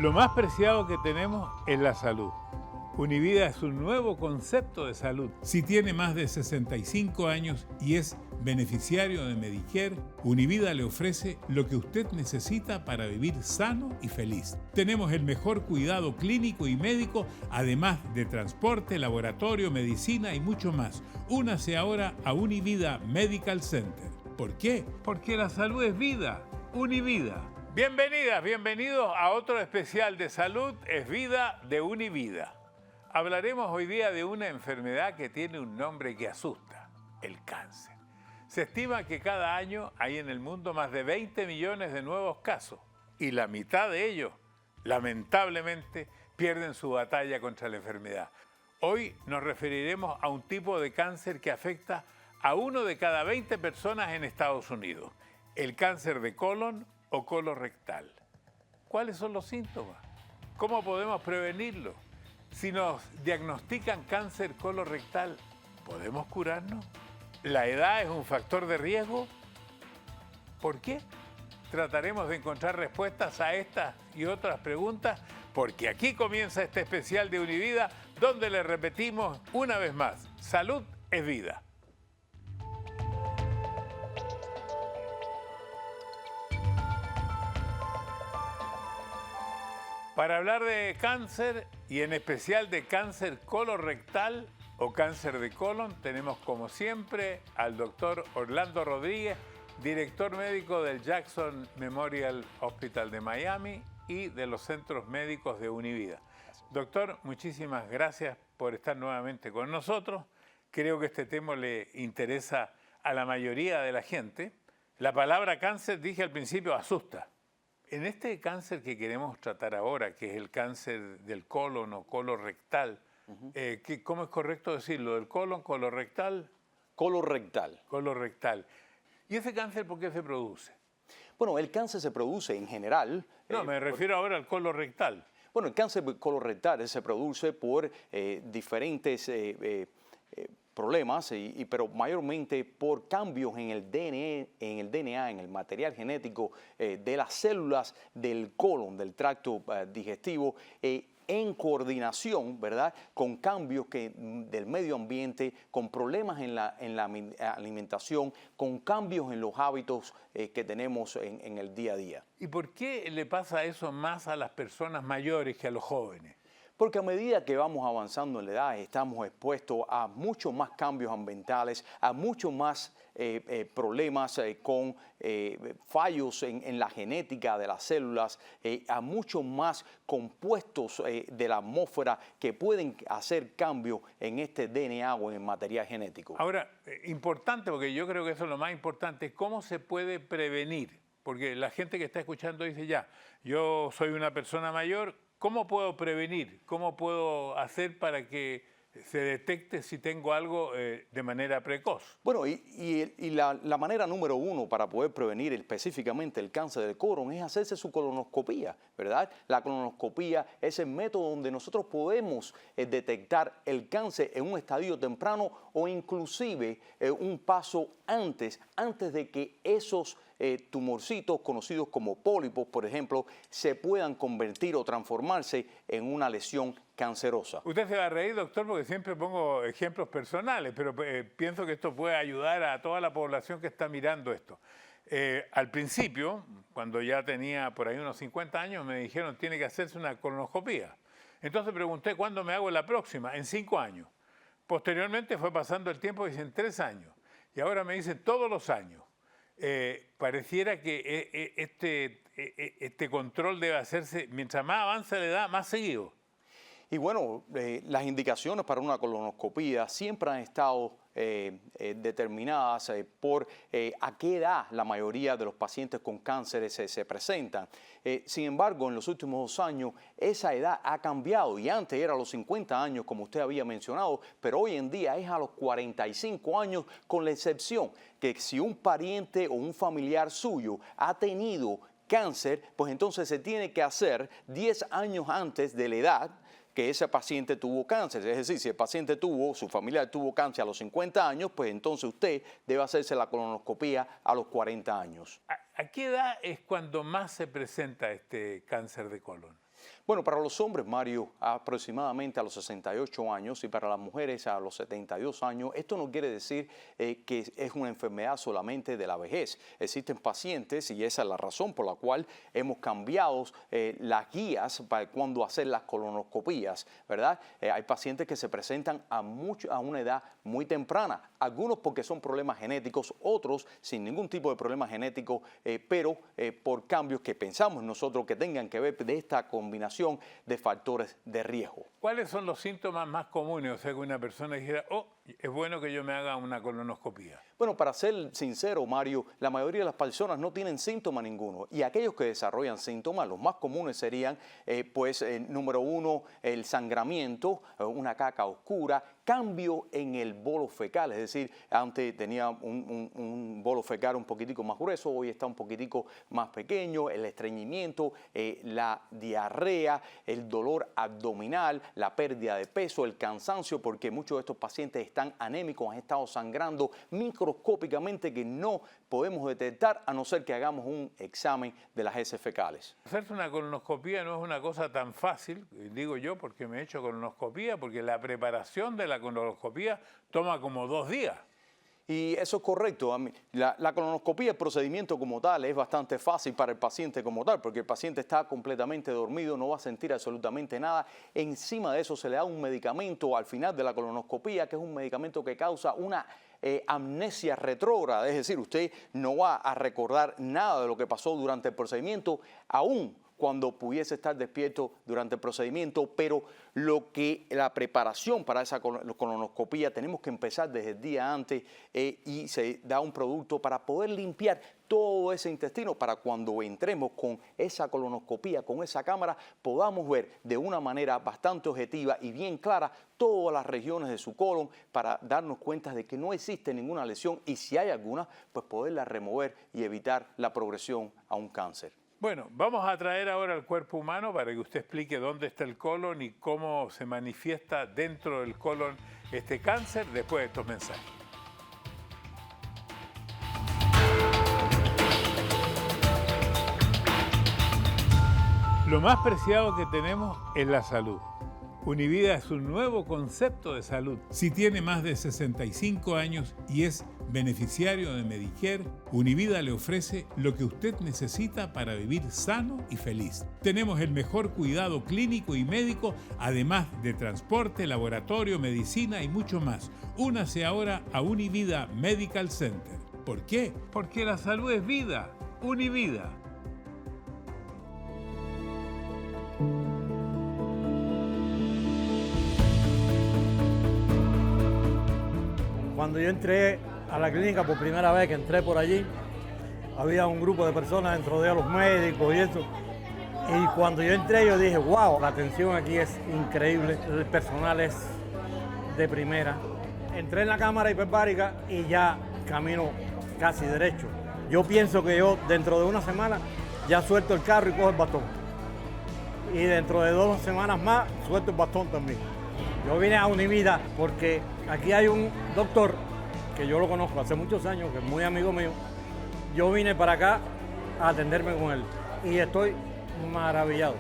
Lo más preciado que tenemos es la salud. Univida es un nuevo concepto de salud. Si tiene más de 65 años y es beneficiario de Medicare, Univida le ofrece lo que usted necesita para vivir sano y feliz. Tenemos el mejor cuidado clínico y médico, además de transporte, laboratorio, medicina y mucho más. Únase ahora a Univida Medical Center. ¿Por qué? Porque la salud es vida. Univida. Bienvenidas, bienvenidos a otro especial de salud, es vida de Univida. Hablaremos hoy día de una enfermedad que tiene un nombre que asusta, el cáncer. Se estima que cada año hay en el mundo más de 20 millones de nuevos casos y la mitad de ellos, lamentablemente, pierden su batalla contra la enfermedad. Hoy nos referiremos a un tipo de cáncer que afecta a 1 de cada 20 personas en Estados Unidos, el cáncer de colon o colorectal. ¿Cuáles son los síntomas? ¿Cómo podemos prevenirlo? Si nos diagnostican cáncer colorectal, ¿podemos curarnos? ¿La edad es un factor de riesgo? ¿Por qué? Trataremos de encontrar respuestas a estas y otras preguntas, porque aquí comienza este especial de Univida, donde le repetimos una vez más, salud es vida. Para hablar de cáncer y en especial de cáncer colorectal o cáncer de colon, tenemos como siempre al doctor Orlando Rodríguez, director médico del Jackson Memorial Hospital de Miami y de los centros médicos de Univida. Doctor, muchísimas gracias por estar nuevamente con nosotros. Creo que este tema le interesa a la mayoría de la gente. La palabra cáncer, dije al principio, asusta. En este cáncer que queremos tratar ahora, que es el cáncer del colon o colorectal, ¿cómo es correcto decirlo? ¿Del colon, colorectal? Colorectal. Colorectal. ¿Y ese cáncer por qué se produce? Bueno, el cáncer se produce en general. No, me refiero ahora al colorectal. Bueno, el cáncer colorectal se produce por diferentes problemas, pero mayormente por cambios en el DNA, en el material genético de las células del colon, del tracto digestivo, en coordinación, ¿verdad?, con cambios del medio ambiente, con problemas en la alimentación, con cambios en los hábitos que tenemos en el día a día. ¿Y por qué le pasa eso más a las personas mayores que a los jóvenes? Porque a medida que vamos avanzando en la edad, estamos expuestos a muchos más cambios ambientales, a muchos más problemas con fallos en la genética de las células, a muchos más compuestos de la atmósfera que pueden hacer cambios en este DNA o en el material genético. Ahora, importante, porque yo creo que eso es lo más importante, ¿cómo se puede prevenir? Porque la gente que está escuchando dice ya, yo soy una persona mayor, ¿cómo puedo prevenir? ¿Cómo puedo hacer para que se detecte si tengo algo de manera precoz? Bueno, la manera número uno para poder prevenir específicamente el cáncer del colon es hacerse su colonoscopía, ¿verdad? La colonoscopía es el método donde nosotros podemos detectar el cáncer en un estadio temprano o inclusive un paso antes de que esos tumorcitos conocidos como pólipos, por ejemplo, se puedan convertir o transformarse en una lesión cancerosa. Usted se va a reír, doctor, porque siempre pongo ejemplos personales, pero pienso que esto puede ayudar a toda la población que está mirando esto. Al principio, cuando ya tenía por ahí unos 50 años, me dijeron tiene que hacerse una colonoscopía. Entonces pregunté cuándo me hago la próxima, en 5 años. Posteriormente fue pasando el tiempo y dicen 3 años. Y ahora me dicen todos los años. Pareciera que este control debe hacerse, mientras más avanza la edad, más seguido. Y bueno, las indicaciones para una colonoscopía siempre han estado determinadas por a qué edad la mayoría de los pacientes con cánceres se presentan. Sin embargo, en los últimos 2 años esa edad ha cambiado y antes era a los 50 años, como usted había mencionado, pero hoy en día es a los 45 años, con la excepción que si un pariente o un familiar suyo ha tenido cáncer, pues entonces se tiene que hacer 10 años antes de la edad que ese paciente tuvo cáncer. Es decir, si el paciente su familiar tuvo cáncer a los 50 años, pues entonces usted debe hacerse la colonoscopía a los 40 años. ¿A qué edad es cuando más se presenta este cáncer de colon? Bueno, para los hombres, Mario, aproximadamente a los 68 años y para las mujeres a los 72 años, esto no quiere decir que es una enfermedad solamente de la vejez. Existen pacientes, y esa es la razón por la cual hemos cambiado las guías para cuando hacer las colonoscopías, ¿verdad? Hay pacientes que se presentan a una edad muy temprana, algunos porque son problemas genéticos, otros sin ningún tipo de problema genético, pero por cambios que pensamos nosotros que tengan que ver de esta combinación de factores de riesgo. ¿Cuáles son los síntomas más comunes? O sea, que una persona dijera, oh, es bueno que yo me haga una colonoscopía. Bueno, para ser sincero, Mario, la mayoría de las personas no tienen síntoma ninguno y aquellos que desarrollan síntomas, los más comunes serían, número uno, el sangramiento, una caca oscura, cambio en el bolo fecal, es decir, antes tenía un bolo fecal un poquitico más grueso, hoy está un poquitico más pequeño, el estreñimiento, la diarrea, el dolor abdominal, la pérdida de peso, el cansancio, porque muchos de estos pacientes están anémicos, han estado sangrando microscópicamente que no podemos detectar a no ser que hagamos un examen de las heces fecales. Hacerse una colonoscopía no es una cosa tan fácil, digo yo porque me he hecho colonoscopía, porque la preparación de la colonoscopía toma como 2 días. Y eso es correcto. La colonoscopía, el procedimiento como tal, es bastante fácil para el paciente como tal, porque el paciente está completamente dormido, no va a sentir absolutamente nada. Encima de eso se le da un medicamento al final de la colonoscopía, que es un medicamento que causa una amnesia retrógrada, es decir, usted no va a recordar nada de lo que pasó durante el procedimiento, aún cuando pudiese estar despierto durante el procedimiento, pero la preparación para esa colonoscopía tenemos que empezar desde el día antes y se da un producto para poder limpiar todo ese intestino para cuando entremos con esa colonoscopía, con esa cámara, podamos ver de una manera bastante objetiva y bien clara todas las regiones de su colon para darnos cuenta de que no existe ninguna lesión y si hay alguna, pues poderla remover y evitar la progresión a un cáncer. Bueno, vamos a traer ahora al cuerpo humano para que usted explique dónde está el colon y cómo se manifiesta dentro del colon este cáncer después de estos mensajes. Lo más preciado que tenemos es la salud. Univida es un nuevo concepto de salud. Si tiene más de 65 años y es beneficiario de Medicare, Univida le ofrece lo que usted necesita para vivir sano y feliz. Tenemos el mejor cuidado clínico y médico, además de transporte, laboratorio, medicina y mucho más. Únase ahora a Univida Medical Center. ¿Por qué? Porque la salud es vida. Univida. Cuando yo entré a la clínica por primera vez que entré por allí, había un grupo de personas dentro de los médicos y eso. Y cuando yo entré yo dije, wow, la atención aquí es increíble, el personal es de primera. Entré en la cámara hiperbárica y ya camino casi derecho. Yo pienso que yo dentro de una semana ya suelto el carro y cojo el bastón. Y dentro de 2 semanas más suelto el bastón también. Yo vine a Univida porque aquí hay un doctor que yo lo conozco hace muchos años, que es muy amigo mío. Yo vine para acá a atenderme con él y estoy maravillado,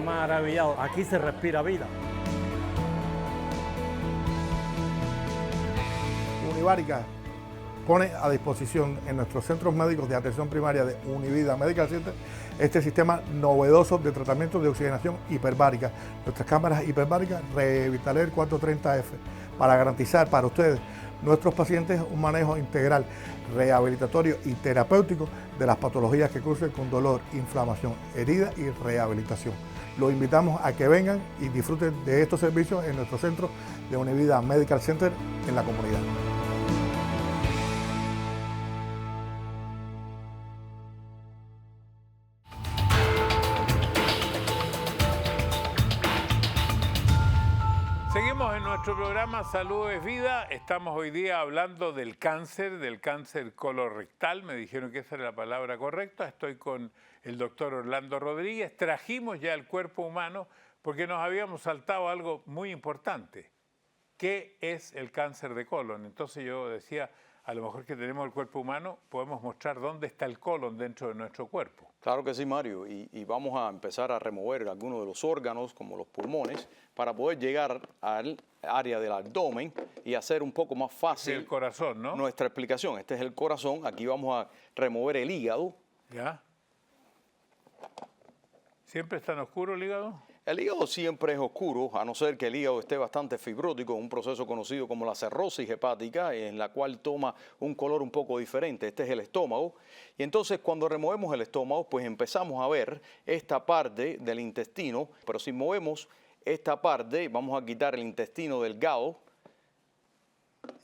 maravillado. Aquí se respira vida. Univarica pone a disposición en nuestros centros médicos de atención primaria de Univida Medical Center este sistema novedoso de tratamiento de oxigenación hiperbárica. Nuestras cámaras hiperbáricas Revitaler 430F para garantizar para ustedes, nuestros pacientes, un manejo integral, rehabilitatorio y terapéutico de las patologías que crucen con dolor, inflamación, herida y rehabilitación. Los invitamos a que vengan y disfruten de estos servicios en nuestro centro de Univida Medical Center en la comunidad. Seguimos en nuestro programa Salud es Vida. Estamos hoy día hablando del cáncer colorectal. Me dijeron que esa era la palabra correcta. Estoy con el doctor Orlando Rodríguez. Trajimos ya el cuerpo humano porque nos habíamos saltado algo muy importante. ¿Qué es el cáncer de colon? Entonces yo decía, a lo mejor que tenemos el cuerpo humano, podemos mostrar dónde está el colon dentro de nuestro cuerpo. Claro que sí, Mario, y vamos a empezar a remover algunos de los órganos, como los pulmones, para poder llegar al área del abdomen y hacer un poco más fácil El corazón, ¿no? nuestra explicación. Este es el corazón, aquí vamos a remover el hígado. ¿Ya? ¿Siempre es tan oscuro el hígado? El hígado siempre es oscuro, a no ser que el hígado esté bastante fibrótico, un proceso conocido como la cirrosis hepática, en la cual toma un color un poco diferente. Este es el estómago. Y entonces cuando removemos el estómago, pues empezamos a ver esta parte del intestino, pero si movemos esta parte, vamos a quitar el intestino delgado,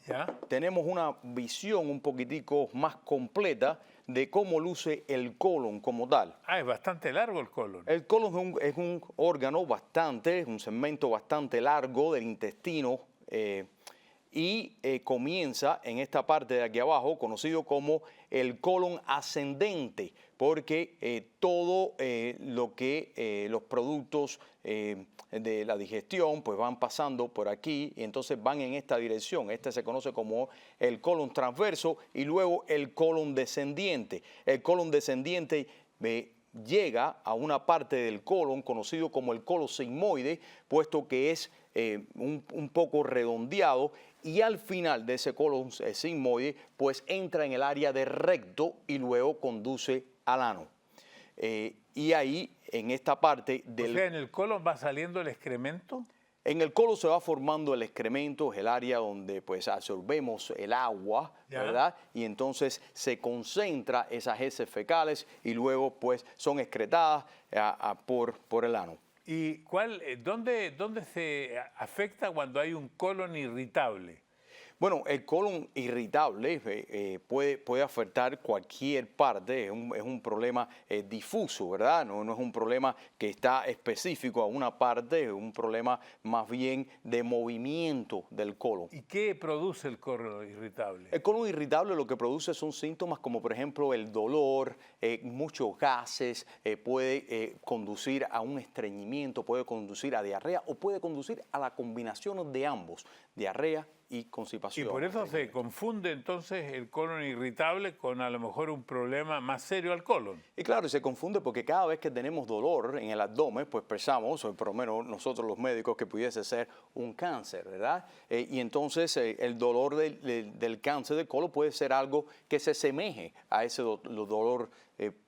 ¿Ya? tenemos una visión un poquitico más completa de cómo luce el colon como tal. Ah, es bastante largo el colon. El colon es un órgano bastante, un segmento bastante largo del intestino y comienza en esta parte de aquí abajo, conocido como el colon ascendente, porque todo lo que los productos de la digestión pues van pasando por aquí y entonces van en esta dirección. Este se conoce como el colon transverso y luego el colon descendiente. El colon descendiente llega a una parte del colon conocido como el colon sigmoide, puesto que es un poco redondeado, y al final de ese colon sigmoide pues entra en el área de recto y luego conduce al ano. Y ahí, en esta parte del... O sea, ¿en el colon va saliendo el excremento? En el colon se va formando el excremento, es el área donde pues absorbemos el agua, ¿Ya? ¿verdad? Y entonces se concentra esas heces fecales y luego pues son excretadas por el ano. ¿Y dónde se afecta cuando hay un colon irritable? Bueno, el colon irritable puede afectar cualquier parte, es un problema difuso, ¿verdad? No es un problema que está específico a una parte, es un problema más bien de movimiento del colon. ¿Y qué produce el colon irritable? El colon irritable lo que produce son síntomas como por ejemplo el dolor, muchos gases, puede conducir a un estreñimiento, puede conducir a diarrea o puede conducir a la combinación de ambos, diarrea y constipación. Y por eso se confunde entonces el colon irritable con a lo mejor un problema más serio al colon. Y claro, se confunde porque cada vez que tenemos dolor en el abdomen, pues pensamos, o por lo menos nosotros los médicos, que pudiese ser un cáncer, ¿verdad? Y entonces el dolor del cáncer del colon puede ser algo que se asemeje a ese dolor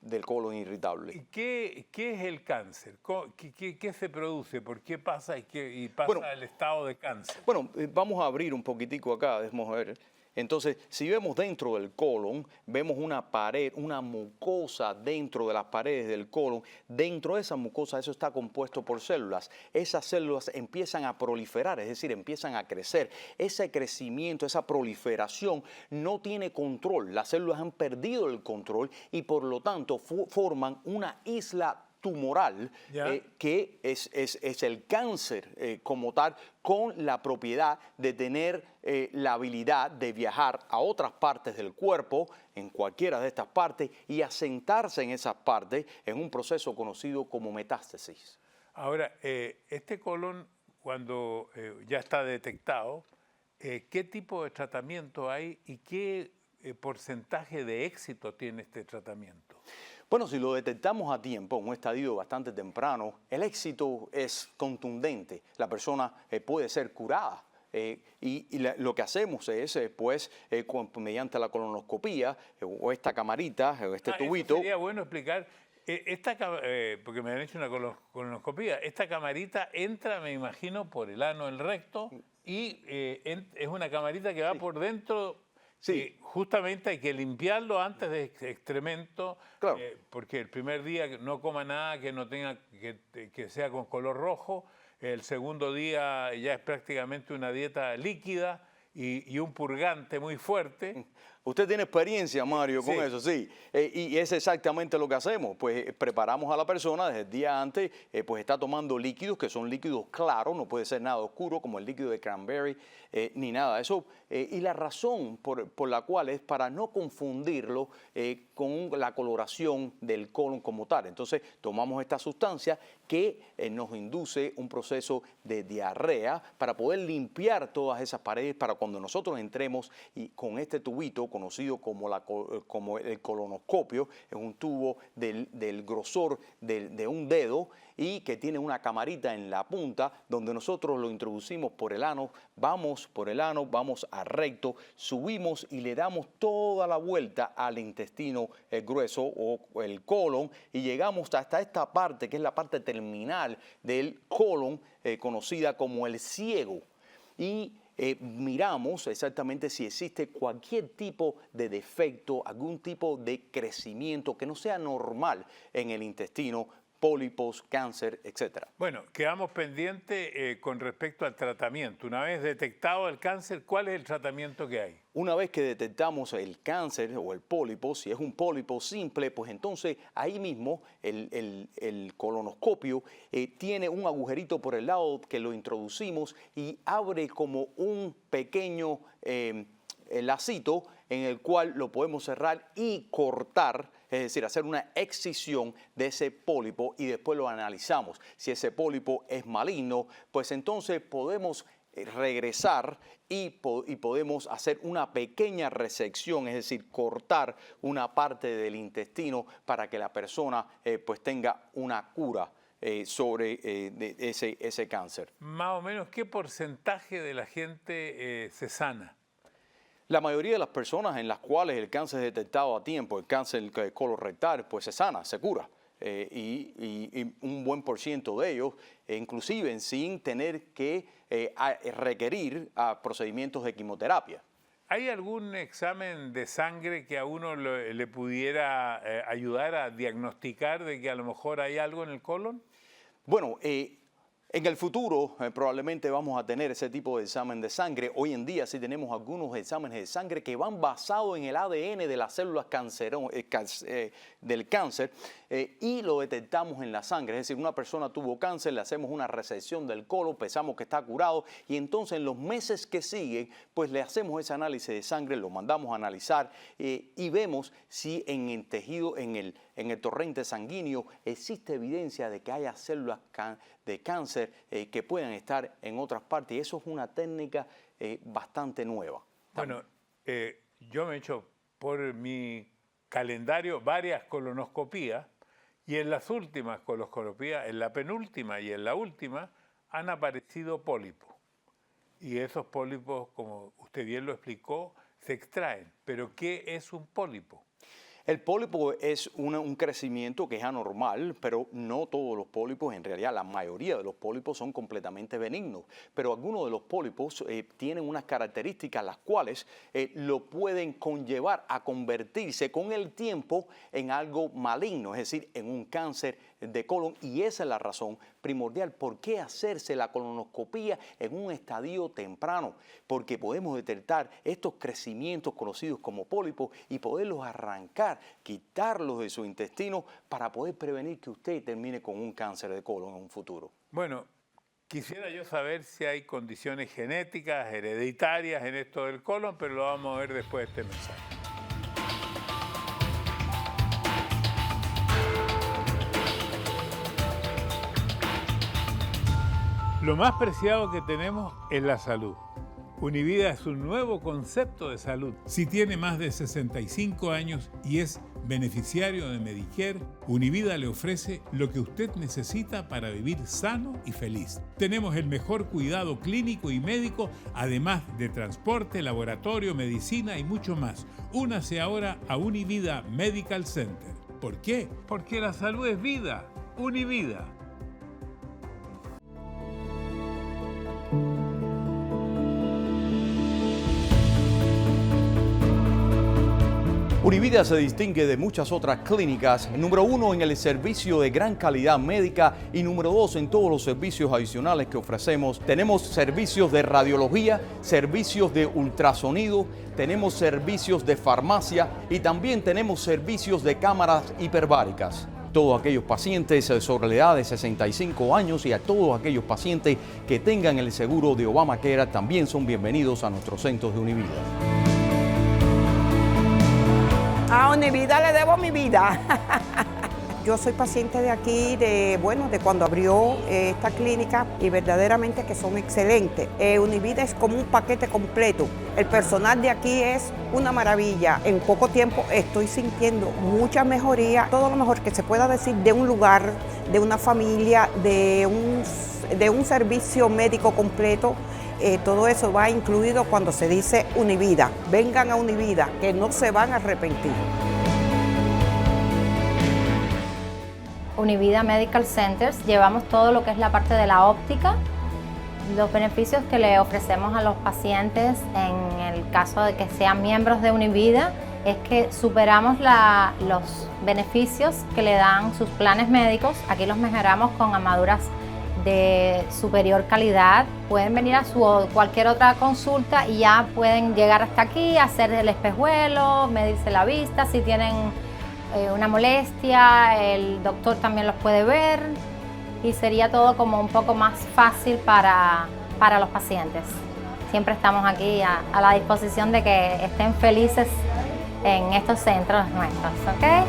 del colon irritable. ¿Y qué es el cáncer? ¿Qué se produce? ¿Por qué pasa y pasa Bueno, el estado de cáncer? Bueno, vamos a abrir un poquitico acá, déjame ver. Entonces, si vemos dentro del colon, vemos una pared, una mucosa dentro de las paredes del colon. Dentro de esa mucosa, eso está compuesto por células. Esas células empiezan a proliferar, es decir, empiezan a crecer. Ese crecimiento, esa proliferación no tiene control. Las células han perdido el control y por lo tanto forman una isla tumoral que es el cáncer como tal, con la propiedad de tener la habilidad de viajar a otras partes del cuerpo, en cualquiera de estas partes, y asentarse en esas partes en un proceso conocido como metástasis. Ahora, este colon, cuando ya está detectado, ¿qué tipo de tratamiento hay y qué porcentaje de éxito tiene este tratamiento? Bueno, si lo detectamos a tiempo, en un estadio bastante temprano, el éxito es contundente. La persona puede ser curada. Lo que hacemos es, mediante la colonoscopía o esta camarita o este tubito. Sería bueno explicar, porque me han hecho una colonoscopía, esta camarita entra, me imagino, por el ano, el recto, y es una camarita que va por dentro. Sí. Justamente hay que limpiarlo antes de excremento, Claro. porque el primer día no coma nada que no tenga que sea con color rojo. El segundo día ya es prácticamente una dieta líquida y un purgante muy fuerte. Usted tiene experiencia, Mario, con Sí. eso, sí. Y es exactamente lo que hacemos. Pues preparamos a la persona desde el día antes, pues está tomando líquidos que son líquidos claros, no puede ser nada oscuro como el líquido de cranberry, ni nada de eso. Y la razón por la cual es para no confundirlo con la coloración del colon como tal. Entonces tomamos esta sustancia que nos induce un proceso de diarrea para poder limpiar todas esas paredes para cuando nosotros entremos y con este tubito conocido como el colonoscopio, es un tubo del grosor de un dedo y que tiene una camarita en la punta donde nosotros lo introducimos por el ano, vamos a recto, subimos y le damos toda la vuelta al intestino grueso o el colon y llegamos hasta esta parte que es la parte terminal del colon conocida como el ciego y miramos exactamente si existe cualquier tipo de defecto, algún tipo de crecimiento que no sea normal en el intestino, pólipos, cáncer, etc. Bueno, quedamos pendientes con respecto al tratamiento. Una vez detectado el cáncer, ¿cuál es el tratamiento que hay? Una vez que detectamos el cáncer o el pólipo, si es un pólipo simple, pues entonces ahí mismo el colonoscopio tiene un agujerito por el lado que lo introducimos y abre como un pequeño lacito en el cual lo podemos cerrar y cortar, es decir, hacer una excisión de ese pólipo y después lo analizamos. Si ese pólipo es maligno, pues entonces podemos regresar y podemos hacer una pequeña resección, es decir, cortar una parte del intestino para que la persona pues tenga una cura sobre ese cáncer. Más o menos, ¿qué porcentaje de la gente se sana? La mayoría de las personas en las cuales el cáncer es detectado a tiempo, el cáncer colorectal, pues se sana, se cura. Y un buen % de ellos, inclusive sin tener que requerir procedimientos de quimioterapia. ¿Hay algún examen de sangre que a uno le pudiera ayudar a diagnosticar de que a lo mejor hay algo en el colon? Bueno, en el futuro probablemente vamos a tener ese tipo de examen de sangre. Hoy en día sí tenemos algunos exámenes de sangre que van basados en el ADN de las células del cáncer y lo detectamos en la sangre. Es decir, una persona tuvo cáncer, le hacemos una resección del colon, pensamos que está curado y entonces en los meses que siguen pues le hacemos ese análisis de sangre, lo mandamos a analizar y vemos si en el tejido, en el torrente sanguíneo existe evidencia de que haya células de cáncer que puedan estar en otras partes. Y eso es una técnica bastante nueva. Bueno, yo me he hecho por mi calendario varias colonoscopías y en las últimas colonoscopías, en la penúltima y en la última, han aparecido pólipos. Y esos pólipos, como usted bien lo explicó, se extraen. ¿Pero qué es un pólipo? El pólipo es un crecimiento que es anormal, pero no todos los pólipos, en realidad la mayoría de los pólipos son completamente benignos, pero algunos de los pólipos tienen unas características las cuales lo pueden conllevar a convertirse con el tiempo en algo maligno, es decir, en un cáncer de colon, y esa es la razón primordial por qué hacerse la colonoscopía en un estadio temprano, porque podemos detectar estos crecimientos conocidos como pólipos y poderlos arrancar, quitarlos de su intestino para poder prevenir que usted termine con un cáncer de colon en un futuro. Bueno, quisiera yo saber si hay condiciones genéticas, hereditarias en esto del colon, pero lo vamos a ver después de este mensaje. Lo más preciado que tenemos es la salud. Univida es un nuevo concepto de salud. Si tiene más de 65 años y es beneficiario de Medicare, Univida le ofrece lo que usted necesita para vivir sano y feliz. Tenemos el mejor cuidado clínico y médico, además de transporte, laboratorio, medicina y mucho más. Únase ahora a Univida Medical Center. ¿Por qué? Porque la salud es vida. Univida. Univida se distingue de muchas otras clínicas, número 1 en el servicio de gran calidad médica y número 2 en todos los servicios adicionales que ofrecemos. Tenemos servicios de radiología, servicios de ultrasonido, tenemos servicios de farmacia y también tenemos servicios de cámaras hiperbáricas. Todos aquellos pacientes sobre la edad de 65 años y a todos aquellos pacientes que tengan el seguro de Obamacare también son bienvenidos a nuestros centros de Univida. A Univida le debo mi vida. Yo soy paciente de aquí, de cuando abrió esta clínica y verdaderamente que son excelentes. Univida es como un paquete completo. El personal de aquí es una maravilla. En poco tiempo estoy sintiendo mucha mejoría. Todo lo mejor que se pueda decir de un lugar, de una familia, de un servicio médico completo. Todo eso va incluido cuando se dice Univida. Vengan a Univida, que no se van a arrepentir. Univida Medical Centers, llevamos todo lo que es la parte de la óptica, los beneficios que le ofrecemos a los pacientes en el caso de que sean miembros de Univida es que superamos los beneficios que le dan sus planes médicos. Aquí los mejoramos con armaduras de superior calidad. Pueden venir a cualquier otra consulta y ya pueden llegar hasta aquí, hacer el espejuelo, medirse la vista, si tienen una molestia, el doctor también los puede ver y sería todo como un poco más fácil para los pacientes. Siempre estamos aquí a la disposición de que estén felices en estos centros nuestros, ¿ok?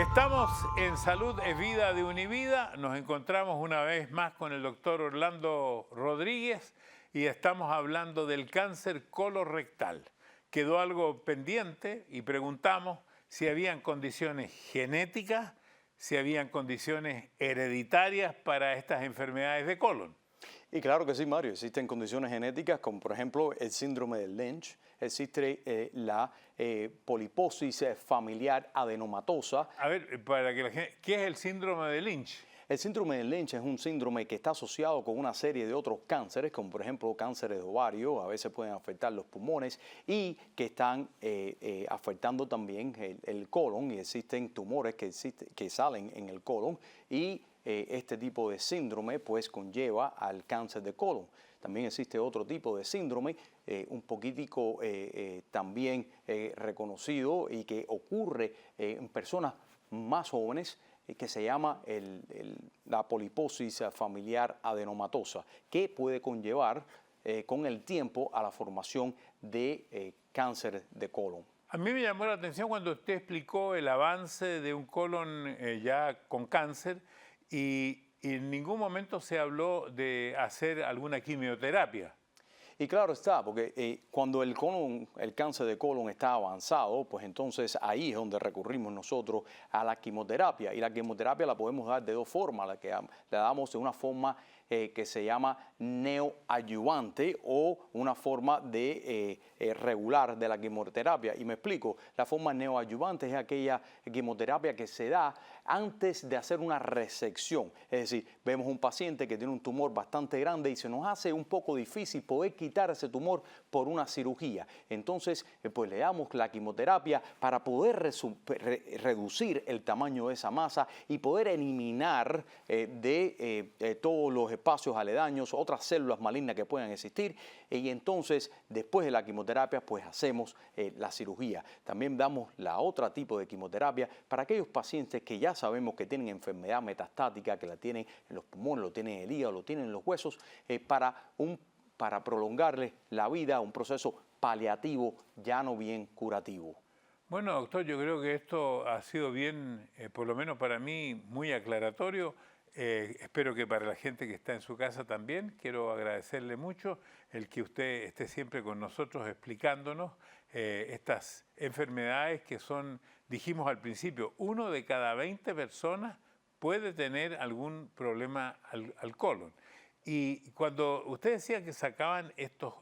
Estamos en Salud es Vida de Univida. Nos encontramos una vez más con el doctor Orlando Rodríguez y estamos hablando del cáncer colorectal. Quedó algo pendiente y preguntamos si habían condiciones genéticas, si habían condiciones hereditarias para estas enfermedades de colon. Y claro que sí, Mario, existen condiciones genéticas como por ejemplo el síndrome de Lynch, existe la poliposis familiar adenomatosa. A ver, para que la gente, ¿qué es el síndrome de Lynch? El síndrome de Lynch es un síndrome que está asociado con una serie de otros cánceres, como por ejemplo cánceres de ovario, a veces pueden afectar los pulmones y que están afectando también el colon y existen tumores que salen en el colon y este tipo de síndrome pues conlleva al cáncer de colon. También existe otro tipo de síndrome, un poquitico también reconocido y que ocurre en personas más jóvenes, que se llama la poliposis familiar adenomatosa, que puede conllevar con el tiempo a la formación de cáncer de colon. A mí me llamó la atención cuando usted explicó el avance de un colon ya con cáncer y en ningún momento se habló de hacer alguna quimioterapia. Y claro está, porque cuando el cáncer de colon está avanzado, pues entonces ahí es donde recurrimos nosotros a la quimioterapia. Y la quimioterapia la podemos dar de dos formas, la damos de una forma que se llama neoadyuvante o una forma de regular de la quimioterapia. Y me explico, la forma neoadyuvante es aquella quimioterapia que se da antes de hacer una resección. Es decir, vemos un paciente que tiene un tumor bastante grande y se nos hace un poco difícil poder quitar ese tumor por una cirugía. Entonces, pues le damos la quimioterapia para poder reducir el tamaño de esa masa y poder eliminar todos los espacios aledaños, otras células malignas que puedan existir. Y entonces, después de la quimioterapia, pues hacemos la cirugía. También damos la otra tipo de quimioterapia para aquellos pacientes que ya sabemos que tienen enfermedad metastática, que la tienen en los pulmones, lo tienen en el hígado, lo tienen en los huesos, para prolongarles la vida, un proceso paliativo, ya no bien curativo. Bueno, doctor, yo creo que esto ha sido bien, por lo menos para mí, muy aclaratorio. Espero que para la gente que está en su casa también. Quiero agradecerle mucho el que usted esté siempre con nosotros explicándonos estas enfermedades que son, dijimos al principio, 1 de cada 20 personas puede tener algún problema al colon. Y cuando usted decía que sacaban estos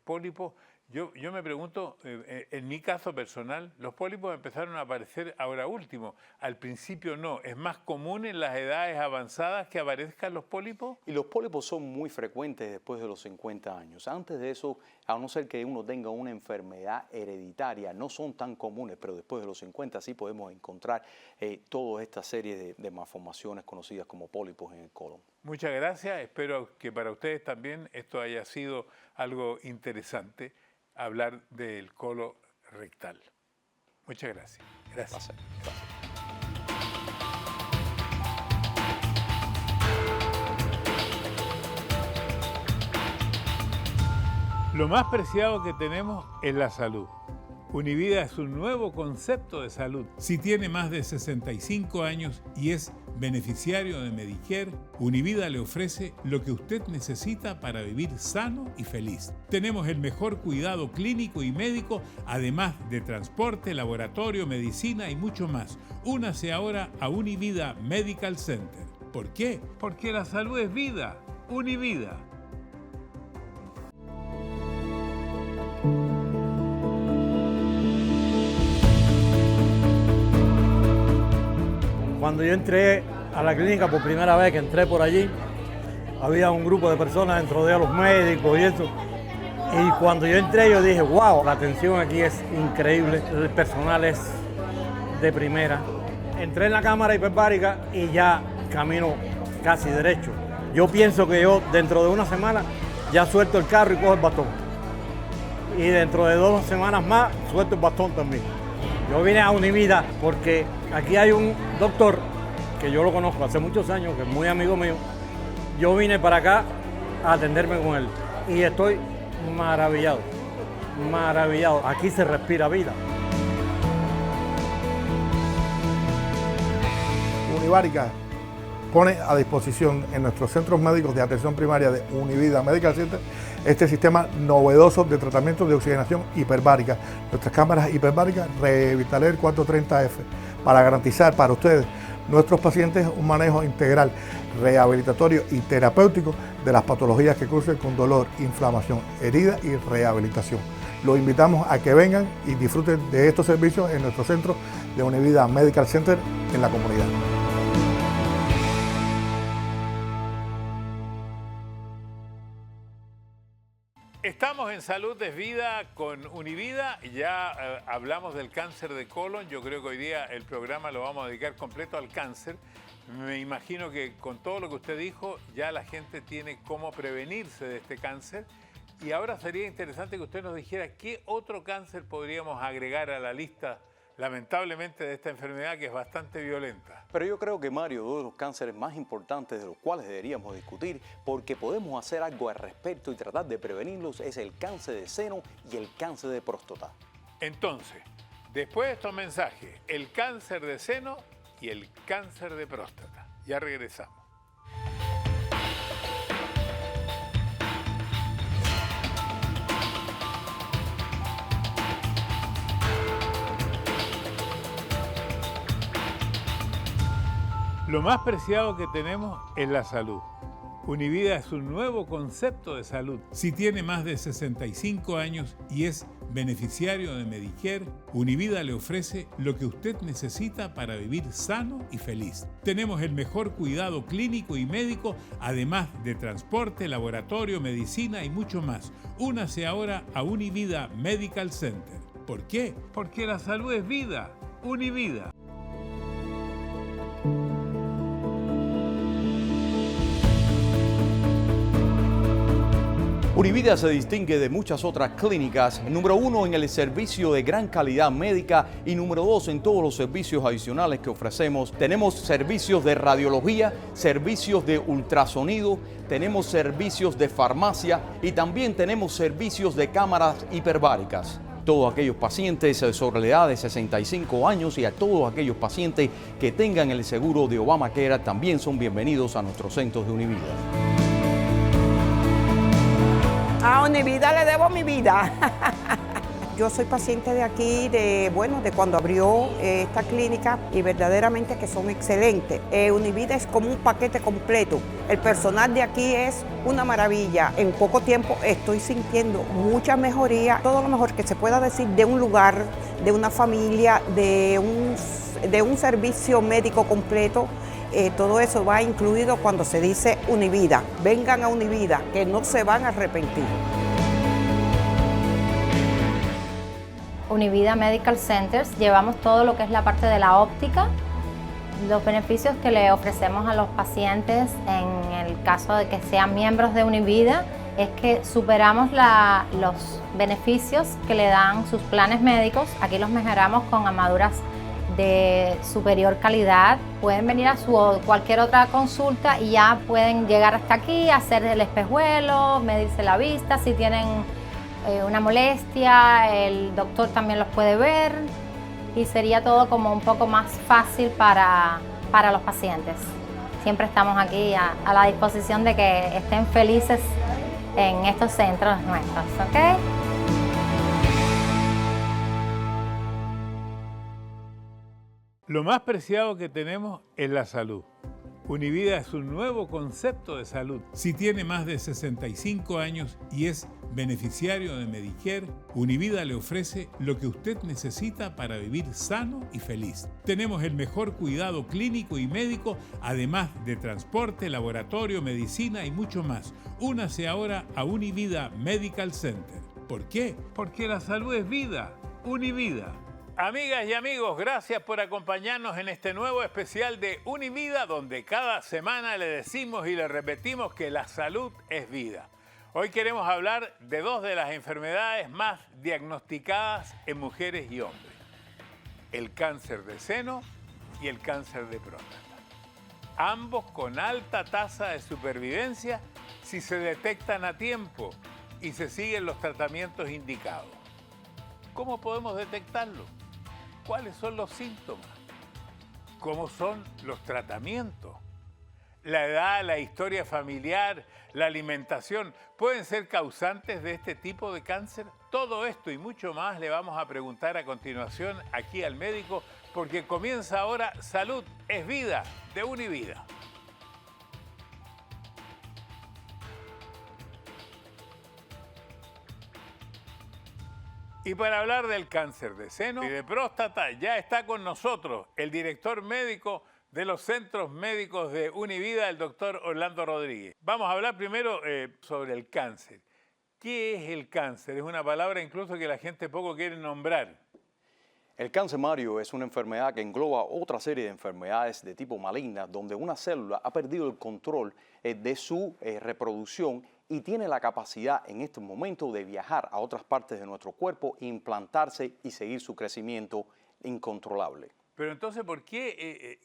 pólipos, Yo me pregunto, en mi caso personal, los pólipos empezaron a aparecer ahora último. Al principio no. ¿Es más común en las edades avanzadas que aparezcan los pólipos? Y los pólipos son muy frecuentes después de los 50 años. Antes de eso, a no ser que uno tenga una enfermedad hereditaria, no son tan comunes, pero después de los 50 sí podemos encontrar toda esta serie de malformaciones conocidas como pólipos en el colon. Muchas gracias. Espero que para ustedes también esto haya sido algo interesante, hablar del colon rectal. Muchas gracias. Gracias. Gracias. Lo más preciado que tenemos es la salud. Univida es un nuevo concepto de salud. Si tiene más de 65 años y es beneficiario de Medicare, Univida le ofrece lo que usted necesita para vivir sano y feliz. Tenemos el mejor cuidado clínico y médico, además de transporte, laboratorio, medicina y mucho más. Únase ahora a Univida Medical Center. ¿Por qué? Porque la salud es vida. Univida. Cuando yo entré a la clínica por primera vez que entré por allí, había un grupo de personas dentro de los médicos y eso. Y cuando yo entré yo dije, wow, la atención aquí es increíble, el personal es de primera. Entré en la cámara hiperbárica y ya camino casi derecho. Yo pienso que yo dentro de una semana ya suelto el carro y cojo el bastón. Y dentro de 2 semanas más suelto el bastón también. Yo vine a Univida porque aquí hay un doctor que yo lo conozco hace muchos años, que es muy amigo mío. Yo vine para acá a atenderme con él y estoy maravillado, maravillado. Aquí se respira vida. Unibárica pone a disposición en nuestros centros médicos de atención primaria de Univida Medical Center este sistema novedoso de tratamiento de oxigenación hiperbárica. Nuestras cámaras hiperbáricas Revitaler 430F para garantizar para ustedes, nuestros pacientes, un manejo integral, rehabilitatorio y terapéutico de las patologías que cursen con dolor, inflamación, herida y rehabilitación. Los invitamos a que vengan y disfruten de estos servicios en nuestro centro de Univida Medical Center en la comunidad. Estamos en Salud es Vida con Univida. Ya hablamos del cáncer de colon. Yo creo que hoy día el programa lo vamos a dedicar completo al cáncer. Me imagino que con todo lo que usted dijo, ya la gente tiene cómo prevenirse de este cáncer. Y ahora sería interesante que usted nos dijera qué otro cáncer podríamos agregar a la lista, lamentablemente, de esta enfermedad que es bastante violenta. Pero yo creo que, Mario, uno de los cánceres más importantes de los cuales deberíamos discutir, porque podemos hacer algo al respecto y tratar de prevenirlos, es el cáncer de seno y el cáncer de próstata. Entonces, después de estos mensajes, el cáncer de seno y el cáncer de próstata. Ya regresamos. Lo más preciado que tenemos es la salud. Univida es un nuevo concepto de salud. Si tiene más de 65 años y es beneficiario de Medicare, Univida le ofrece lo que usted necesita para vivir sano y feliz. Tenemos el mejor cuidado clínico y médico, además de transporte, laboratorio, medicina y mucho más. Únase ahora a Univida Medical Center. ¿Por qué? Porque la salud es vida. Univida. Univida se distingue de muchas otras clínicas, número 1 en el servicio de gran calidad médica y número 2 en todos los servicios adicionales que ofrecemos. Tenemos servicios de radiología, servicios de ultrasonido, tenemos servicios de farmacia y también tenemos servicios de cámaras hiperbáricas. Todos aquellos pacientes sobre la edad de 65 años y a todos aquellos pacientes que tengan el seguro de Obamacare también son bienvenidos a nuestros centros de Univida. A Univida le debo mi vida. Yo soy paciente de aquí, de cuando abrió esta clínica y verdaderamente que son excelentes. Univida es como un paquete completo. El personal de aquí es una maravilla. En poco tiempo estoy sintiendo mucha mejoría, todo lo mejor que se pueda decir de un lugar, de una familia, de un servicio médico completo. Todo eso va incluido cuando se dice Univida. Vengan a Univida, que no se van a arrepentir. Univida Medical Centers llevamos todo lo que es la parte de la óptica, los beneficios que le ofrecemos a los pacientes en el caso de que sean miembros de Univida es que superamos los beneficios que le dan sus planes médicos. Aquí los mejoramos con armaduras de superior calidad. Pueden venir a cualquier otra consulta y ya pueden llegar hasta aquí, hacer el espejuelo, medirse la vista, si tienen una molestia, el doctor también los puede ver y sería todo como un poco más fácil para los pacientes. Siempre estamos aquí a la disposición de que estén felices en estos centros nuestros, ¿ok? Lo más preciado que tenemos es la salud. Univida es un nuevo concepto de salud. Si tiene más de 65 años y es beneficiario de Medicare, Univida le ofrece lo que usted necesita para vivir sano y feliz. Tenemos el mejor cuidado clínico y médico, además de transporte, laboratorio, medicina y mucho más. Únase ahora a Univida Medical Center. ¿Por qué? Porque la salud es vida. Univida. Amigas y amigos, gracias por acompañarnos en este nuevo especial de Univida, donde cada semana le decimos y le repetimos que la salud es vida. Hoy queremos hablar de dos de las enfermedades más diagnosticadas en mujeres y hombres: el cáncer de seno y el cáncer de próstata. Ambos con alta tasa de supervivencia si se detectan a tiempo y se siguen los tratamientos indicados. ¿Cómo podemos detectarlo? ¿Cuáles son los síntomas? ¿Cómo son los tratamientos? La edad, la historia familiar, la alimentación, ¿pueden ser causantes de este tipo de cáncer? Todo esto y mucho más le vamos a preguntar a continuación aquí al médico, porque comienza ahora Salud es Vida de Univida. Y para hablar del cáncer de seno y de próstata, ya está con nosotros el director médico de los centros médicos de Univida, el doctor Orlando Rodríguez. Vamos a hablar primero sobre el cáncer. ¿Qué es el cáncer? Es una palabra incluso que la gente poco quiere nombrar. El cáncer, Mario, es una enfermedad que engloba otra serie de enfermedades de tipo maligna, donde una célula ha perdido el control de su reproducción y tiene la capacidad en este momento de viajar a otras partes de nuestro cuerpo, implantarse y seguir su crecimiento incontrolable. Pero entonces, ¿por qué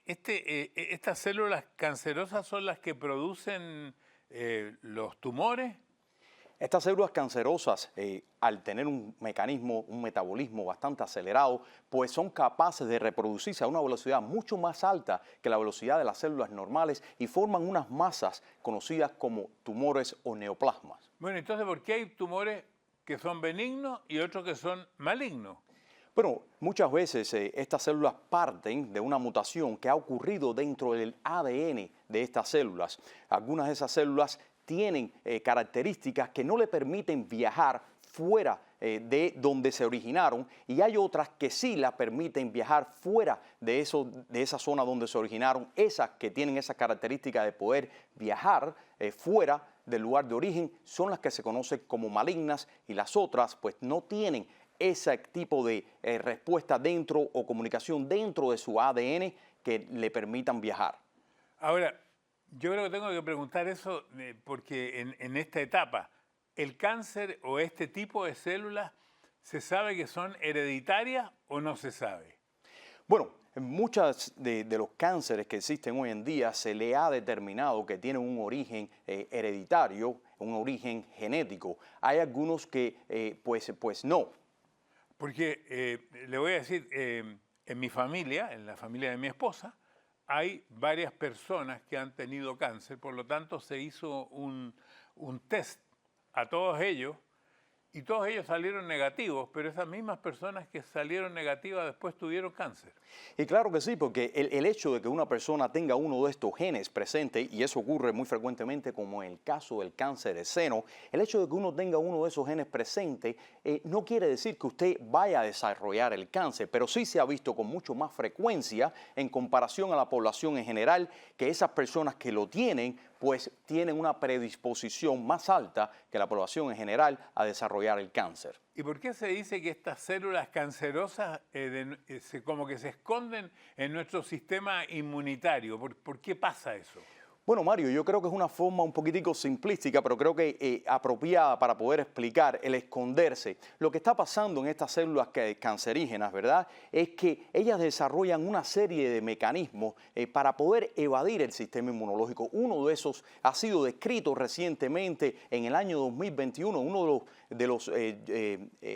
estas células cancerosas son las que producen los tumores? Estas células cancerosas, al tener un metabolismo bastante acelerado, pues son capaces de reproducirse a una velocidad mucho más alta que la velocidad de las células normales y forman unas masas conocidas como tumores o neoplasmas. Bueno, entonces, ¿por qué hay tumores que son benignos y otros que son malignos? Bueno, muchas veces estas células parten de una mutación que ha ocurrido dentro del ADN de estas células. Algunas de esas células tienen características que no le permiten viajar fuera de donde se originaron y hay otras que sí la permiten viajar fuera de esa zona donde se originaron. Esas que tienen esa característica de poder viajar fuera del lugar de origen son las que se conocen como malignas y las otras pues no tienen ese tipo de respuesta dentro o comunicación dentro de su ADN que le permitan viajar. Ahora, yo creo que tengo que preguntar eso porque en esta etapa, ¿el cáncer o este tipo de células se sabe que son hereditarias o no se sabe? Bueno, en muchos de los cánceres que existen hoy en día se le ha determinado que tienen un origen hereditario, un origen genético. Hay algunos que pues no. Porque le voy a decir, en mi familia, en la familia de mi esposa, hay varias personas que han tenido cáncer, por lo tanto se hizo un test a todos ellos y todos ellos salieron negativos, pero esas mismas personas que salieron negativas después tuvieron cáncer. Y claro que sí, porque el hecho de que una persona tenga uno de estos genes presente, y eso ocurre muy frecuentemente como en el caso del cáncer de seno, el hecho de que uno tenga uno de esos genes presente no quiere decir que usted vaya a desarrollar el cáncer, pero sí se ha visto con mucho más frecuencia en comparación a la población en general que esas personas que lo tienen, pues tienen una predisposición más alta que la población en general a desarrollar el cáncer. ¿Y por qué se dice que estas células cancerosas como que se esconden en nuestro sistema inmunitario? ¿Por qué pasa eso? Bueno, Mario, yo creo que es una forma un poquitico simplística, pero creo que apropiada para poder explicar el esconderse. Lo que está pasando en estas células cancerígenas, ¿verdad?, es que ellas desarrollan una serie de mecanismos para poder evadir el sistema inmunológico. Uno de esos ha sido descrito recientemente en el año 2021, uno de los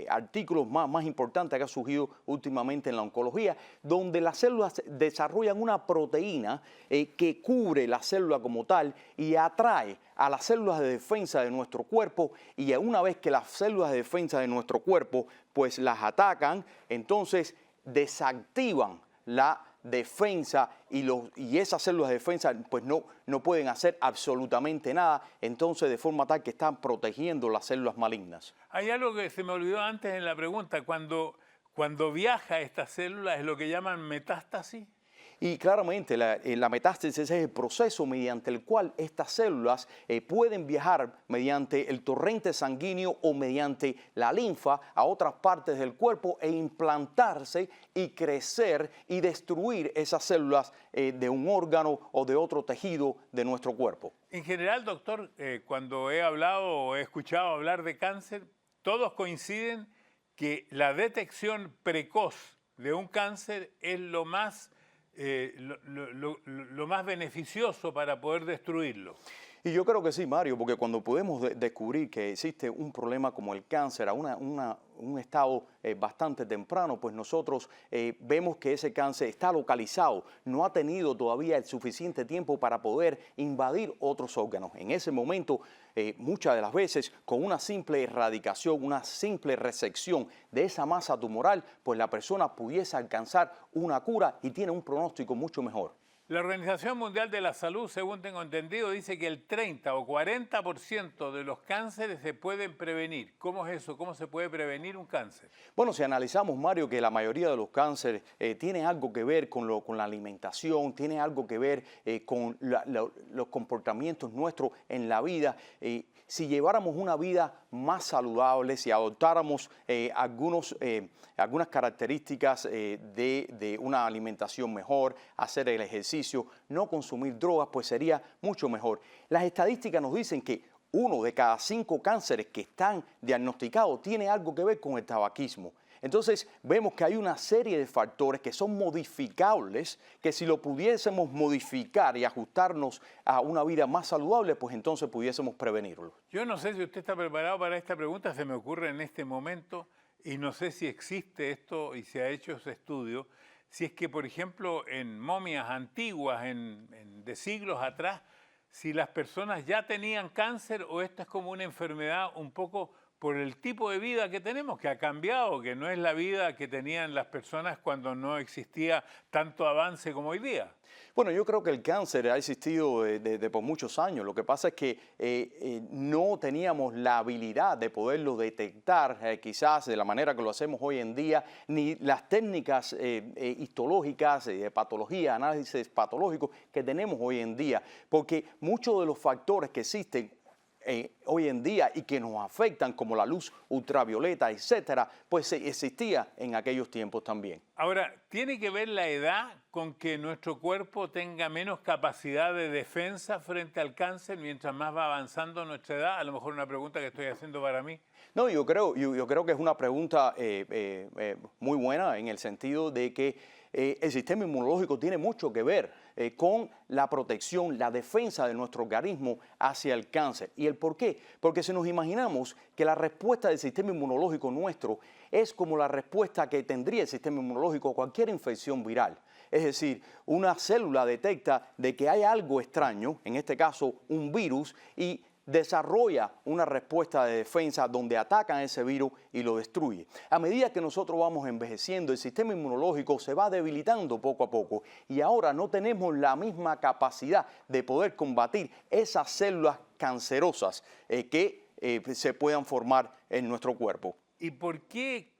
artículos más importantes que ha surgido últimamente en la oncología, donde las células desarrollan una proteína que cubre la célula como tal y atrae a las células de defensa de nuestro cuerpo, y una vez que las células de defensa de nuestro cuerpo pues las atacan, entonces desactivan la defensa y esas células de defensa pues no pueden hacer absolutamente nada, entonces de forma tal que están protegiendo las células malignas. Hay algo que se me olvidó antes en la pregunta, cuando viaja esta célula es lo que llaman metástasis. Y claramente la metástasis es el proceso mediante el cual estas células pueden viajar mediante el torrente sanguíneo o mediante la linfa a otras partes del cuerpo e implantarse y crecer y destruir esas células de un órgano o de otro tejido de nuestro cuerpo. En general, doctor, cuando he hablado o he escuchado hablar de cáncer, todos coinciden que la detección precoz de un cáncer es lo más beneficioso para poder destruirlo. Y yo creo que sí, Mario, porque cuando podemos descubrir que existe un problema como el cáncer a un estado bastante temprano, pues nosotros vemos que ese cáncer está localizado, no ha tenido todavía el suficiente tiempo para poder invadir otros órganos. En ese momento, muchas de las veces, con una simple erradicación, una simple resección de esa masa tumoral, pues la persona pudiese alcanzar una cura y tiene un pronóstico mucho mejor. La Organización Mundial de la Salud, según tengo entendido, dice que el 30 o 40% de los cánceres se pueden prevenir. ¿Cómo es eso? ¿Cómo se puede prevenir un cáncer? Bueno, si analizamos, Mario, que la mayoría de los cánceres tienen algo que ver con la alimentación, tiene algo que ver con los comportamientos nuestros en la vida. Si lleváramos una vida más saludable, si adoptáramos algunas características de una alimentación mejor, hacer el ejercicio, no consumir drogas, pues sería mucho mejor. Las estadísticas nos dicen que 1 de cada 5 cánceres que están diagnosticados tiene algo que ver con el tabaquismo. Entonces vemos que hay una serie de factores que son modificables, que si lo pudiésemos modificar y ajustarnos a una vida más saludable, pues entonces pudiésemos prevenirlo. Yo no sé si usted está preparado para esta pregunta, se me ocurre en este momento, y no sé si existe esto y se ha hecho ese estudio, si es que, por ejemplo, en momias antiguas, de siglos atrás, si las personas ya tenían cáncer o esta es como una enfermedad un poco por el tipo de vida que tenemos, que ha cambiado, que no es la vida que tenían las personas cuando no existía tanto avance como hoy día. Bueno, yo creo que el cáncer ha existido por muchos años. Lo que pasa es que no teníamos la habilidad de poderlo detectar quizás de la manera que lo hacemos hoy en día, ni las técnicas histológicas, de patología, análisis patológico que tenemos hoy en día, porque muchos de los factores que existen hoy en día y que nos afectan, como la luz ultravioleta, etcétera, pues existía en aquellos tiempos también. Ahora, ¿tiene que ver la edad con que nuestro cuerpo tenga menos capacidad de defensa frente al cáncer mientras más va avanzando nuestra edad? A lo mejor una pregunta que estoy haciendo para mí. No, yo creo que es una pregunta muy buena en el sentido de que el sistema inmunológico tiene mucho que ver con la protección, la defensa de nuestro organismo hacia el cáncer. ¿Y el por qué? Porque si nos imaginamos que la respuesta del sistema inmunológico nuestro es como la respuesta que tendría el sistema inmunológico a cualquier infección viral. Es decir, una célula detecta de que hay algo extraño, en este caso un virus, y desarrolla una respuesta de defensa donde atacan ese virus y lo destruye. A medida que nosotros vamos envejeciendo, el sistema inmunológico se va debilitando poco a poco y ahora no tenemos la misma capacidad de poder combatir esas células cancerosas que se puedan formar en nuestro cuerpo. ¿Y por qué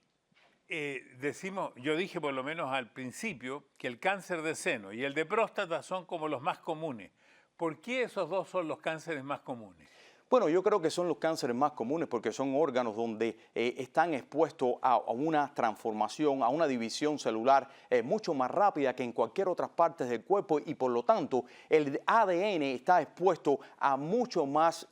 decimos, yo dije por lo menos al principio, que el cáncer de seno y el de próstata son como los más comunes? ¿Por qué esos dos son los cánceres más comunes? Bueno, yo creo que son los cánceres más comunes porque son órganos donde están expuestos a una transformación, a una división celular mucho más rápida que en cualquier otra parte del cuerpo y por lo tanto el ADN está expuesto a mucho más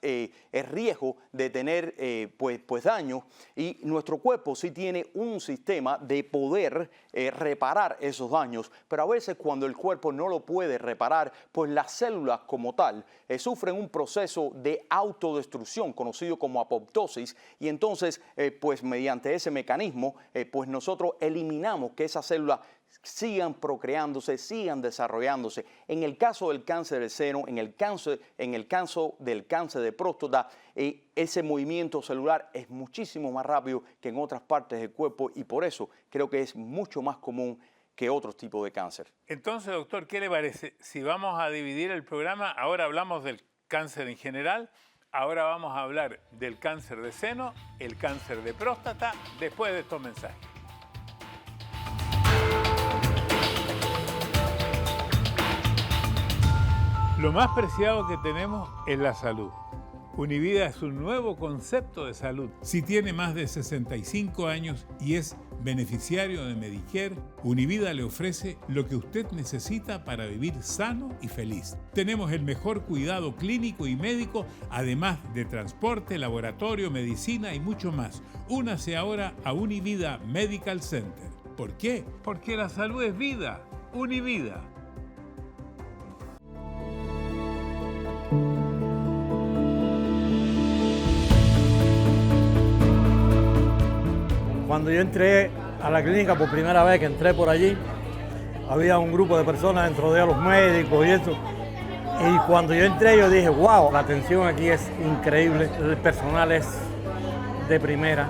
riesgo de tener pues daño y nuestro cuerpo sí tiene un sistema de poder reparar esos daños, pero a veces cuando el cuerpo no lo puede reparar, pues las células como tal sufren un proceso de autodestrucción conocido como apoptosis y entonces pues mediante ese mecanismo pues nosotros eliminamos que esas células sigan procreándose, sigan desarrollándose. En el caso del cáncer de seno, en el caso del cáncer de próstata, ese movimiento celular es muchísimo más rápido que en otras partes del cuerpo y por eso creo que es mucho más común que otros tipos de cáncer. Entonces, doctor, ¿qué le parece? Si vamos a dividir el programa, ahora hablamos del cáncer en general, ahora vamos a hablar del cáncer de seno, el cáncer de próstata, después de estos mensajes. Lo más preciado que tenemos es la salud. Univida es un nuevo concepto de salud. Si tiene más de 65 años y es beneficiario de Medicare, Univida le ofrece lo que usted necesita para vivir sano y feliz. Tenemos el mejor cuidado clínico y médico, además de transporte, laboratorio, medicina y mucho más. Únase ahora a Univida Medical Center. ¿Por qué? Porque la salud es vida. Univida. Cuando yo entré a la clínica por primera vez que entré por allí, había un grupo de personas dentro de los médicos y eso. Y cuando yo entré yo dije, wow, la atención aquí es increíble, el personal es de primera.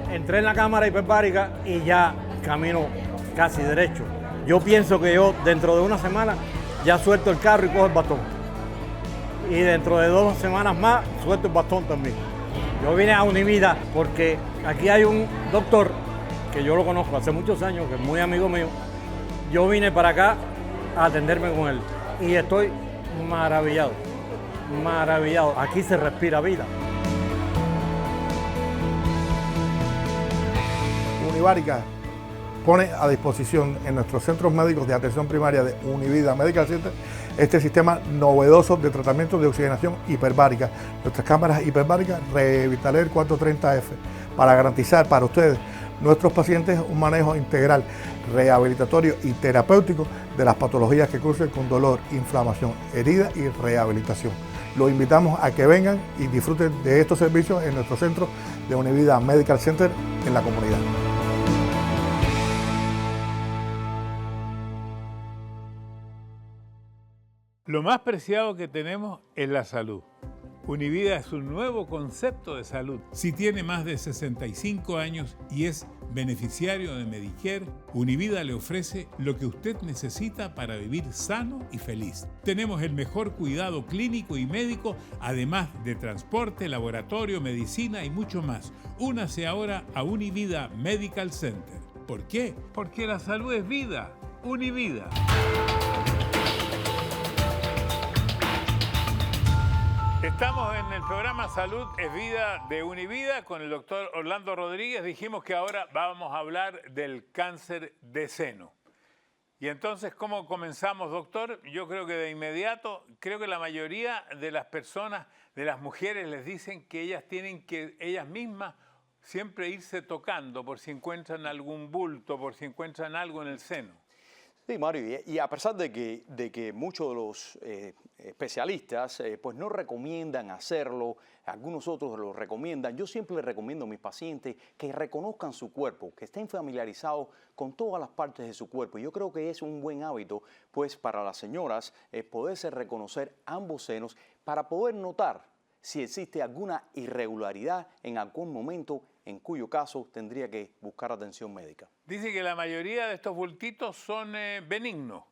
Entré en la cámara hiperbárica y ya camino casi derecho. Yo pienso que yo dentro de una semana ya suelto el carro y cojo el bastón. Y dentro de 2 semanas más suelto el bastón también. Yo vine a Univida porque aquí hay un doctor que yo lo conozco hace muchos años, que es muy amigo mío. Yo vine para acá a atenderme con él y estoy maravillado, maravillado. Aquí se respira vida. Unibárica pone a disposición en nuestros centros médicos de atención primaria de Univida Medical Center este sistema novedoso de tratamiento de oxigenación hiperbárica. Nuestras cámaras hiperbáricas Revitaler 430F para garantizar para ustedes, nuestros pacientes, un manejo integral, rehabilitatorio y terapéutico de las patologías que cursen con dolor, inflamación, herida y rehabilitación. Los invitamos a que vengan y disfruten de estos servicios en nuestro centro de Univida Medical Center en la comunidad. Lo más preciado que tenemos es la salud. Univida es un nuevo concepto de salud. Si tiene más de 65 años y es beneficiario de Medicare, Univida le ofrece lo que usted necesita para vivir sano y feliz. Tenemos el mejor cuidado clínico y médico, además de transporte, laboratorio, medicina y mucho más. Únase ahora a Univida Medical Center. ¿Por qué? Porque la salud es vida. Univida. Estamos en el programa Salud es Vida de Univida con el doctor Orlando Rodríguez. Dijimos que ahora vamos a hablar del cáncer de seno. Y entonces, ¿cómo comenzamos, doctor? Yo creo que de inmediato, creo que la mayoría de las personas, de las mujeres, les dicen que ellas tienen que, ellas mismas, siempre irse tocando por si encuentran algún bulto, por si encuentran algo en el seno. Sí, Mario, y a pesar de que muchos de los especialistas pues no recomiendan hacerlo, algunos otros lo recomiendan, yo siempre les recomiendo a mis pacientes que reconozcan su cuerpo, que estén familiarizados con todas las partes de su cuerpo. Yo creo que es un buen hábito pues para las señoras poderse reconocer ambos senos para poder notar si existe alguna irregularidad en algún momento, en cuyo caso tendría que buscar atención médica. Dice que la mayoría de estos bultitos son benignos.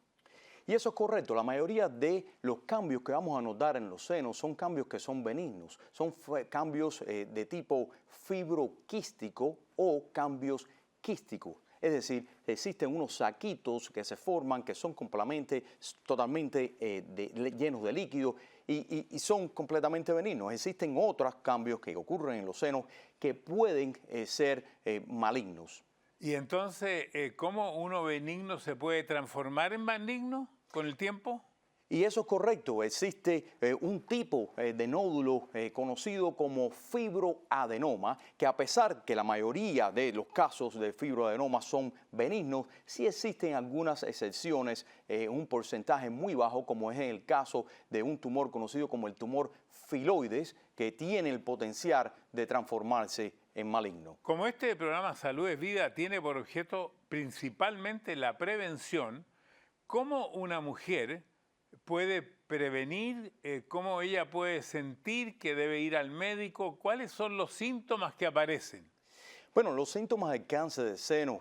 Y eso es correcto. La mayoría de los cambios que vamos a notar en los senos son cambios que son benignos. Son cambios de tipo fibroquístico o cambios quísticos. Es decir, existen unos saquitos que se forman que son totalmente llenos de líquido y son completamente benignos. Existen otros cambios que ocurren en los senos que pueden ser malignos. Y entonces, ¿cómo uno benigno se puede transformar en maligno con el tiempo? Y eso es correcto. Existe un tipo de nódulo conocido como fibroadenoma, que a pesar que la mayoría de los casos de fibroadenoma son benignos, sí existen algunas excepciones, un porcentaje muy bajo, como es en el caso de un tumor conocido como el tumor filoides, que tiene el potencial de transformarse en maligno. Como este programa Salud es Vida tiene por objeto principalmente la prevención, ¿cómo una mujer puede prevenir? ¿Cómo ella puede sentir que debe ir al médico? ¿Cuáles son los síntomas que aparecen? Bueno, los síntomas del cáncer de seno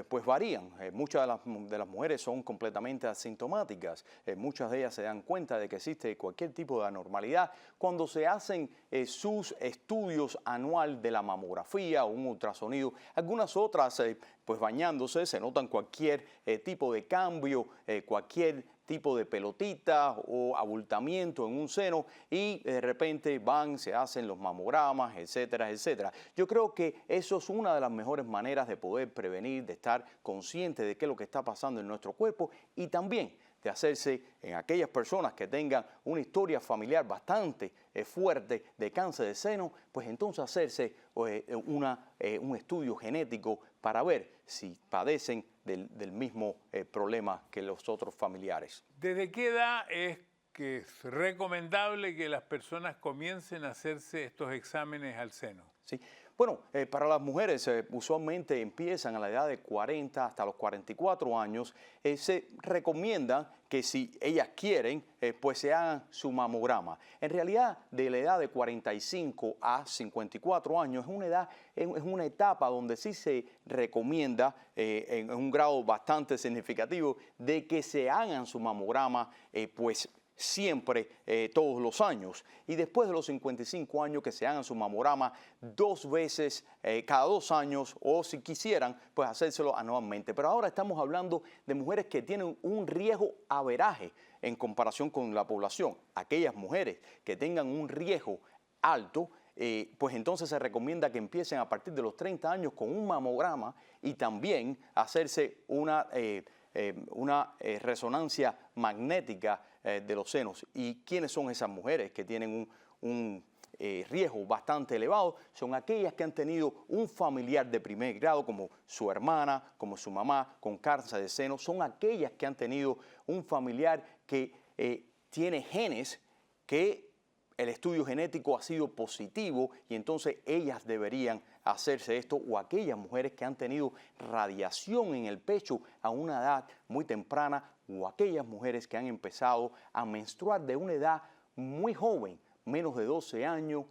pues varían. Muchas de las mujeres son completamente asintomáticas. Muchas de ellas se dan cuenta de que existe cualquier tipo de anormalidad cuando se hacen sus estudios anual de la mamografía o un ultrasonido. Algunas otras, pues bañándose, se notan cualquier tipo de cambio, cualquier tipo de pelotita o abultamiento en un seno y de repente van, se hacen los mamogramas, etcétera, etcétera. Yo creo que eso es una de las mejores maneras de poder prevenir, de estar consciente de qué es lo que está pasando en nuestro cuerpo y también de hacerse en aquellas personas que tengan una historia familiar bastante fuerte de cáncer de seno, pues entonces hacerse un estudio genético para ver si padecen del mismo problema que los otros familiares. ¿Desde qué edad es que es recomendable que las personas comiencen a hacerse estos exámenes al seno? Sí. Bueno, para las mujeres usualmente empiezan a la edad de 40 hasta los 44 años. Se recomienda que si ellas quieren, pues se hagan su mamograma. En realidad, de la edad de 45 a 54 años es una etapa donde sí se recomienda en un grado bastante significativo de que se hagan su mamograma, pues siempre, todos los años. Y después de los 55 años que se hagan su mamograma 2 veces cada 2 años o si quisieran, pues hacérselo anualmente. Pero ahora estamos hablando de mujeres que tienen un riesgo averaje en comparación con la población. Aquellas mujeres que tengan un riesgo alto, pues entonces se recomienda que empiecen a partir de los 30 años con un mamograma y también hacerse una resonancia magnética de los senos. ¿Y quiénes son esas mujeres que tienen un riesgo bastante elevado? Son aquellas que han tenido un familiar de primer grado, como su hermana, como su mamá, con cáncer de seno. Son aquellas que han tenido un familiar que tiene genes que el estudio genético ha sido positivo y entonces ellas deberían hacerse esto, o aquellas mujeres que han tenido radiación en el pecho a una edad muy temprana, o aquellas mujeres que han empezado a menstruar de una edad muy joven, menos de 12 años,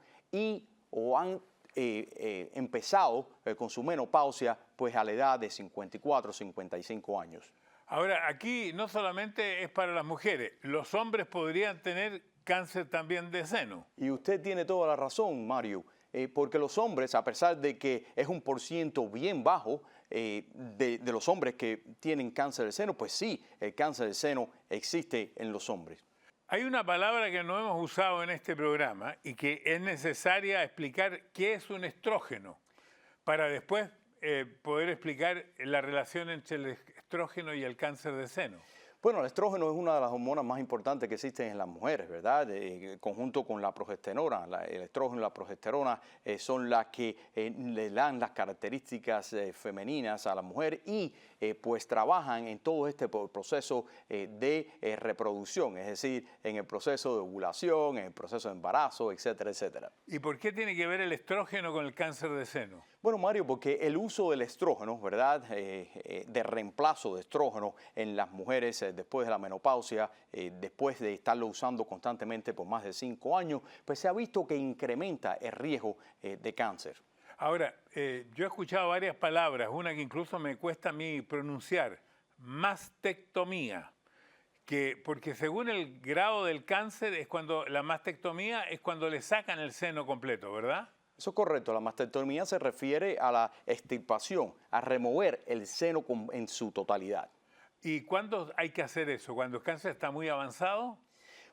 o han empezado con su menopausia pues a la edad de 54 o 55 años. Ahora, aquí no solamente es para las mujeres, los hombres podrían tener cáncer también de seno. Y usted tiene toda la razón, Mario, porque los hombres, a pesar de que es un % bien bajo de los hombres que tienen cáncer de seno, pues sí, el cáncer de seno existe en los hombres. Hay una palabra que no hemos usado en este programa y que es necesaria explicar qué es un estrógeno, para después poder explicar la relación entre el estrógeno y el cáncer de seno. Bueno, el estrógeno es una de las hormonas más importantes que existen en las mujeres, ¿verdad? Conjunto con la progesterona. El estrógeno y la progesterona son las que le dan las características femeninas a la mujer y pues trabajan en todo este proceso de reproducción, es decir, en el proceso de ovulación, en el proceso de embarazo, etcétera, etcétera. ¿Y por qué tiene que ver el estrógeno con el cáncer de seno? Bueno, Mario, porque el uso del estrógeno, ¿verdad? De reemplazo de estrógeno en las mujeres después de la menopausia, después de estarlo usando constantemente por más de 5 años, pues se ha visto que incrementa el riesgo de cáncer. Ahora, yo he escuchado varias palabras, una que incluso me cuesta a mí pronunciar, mastectomía, porque según el grado del cáncer la mastectomía es cuando le sacan el seno completo, ¿verdad? Eso es correcto, la mastectomía se refiere a la extirpación, a remover el seno en su totalidad. ¿Y cuándo hay que hacer eso? ¿Cuando el cáncer está muy avanzado?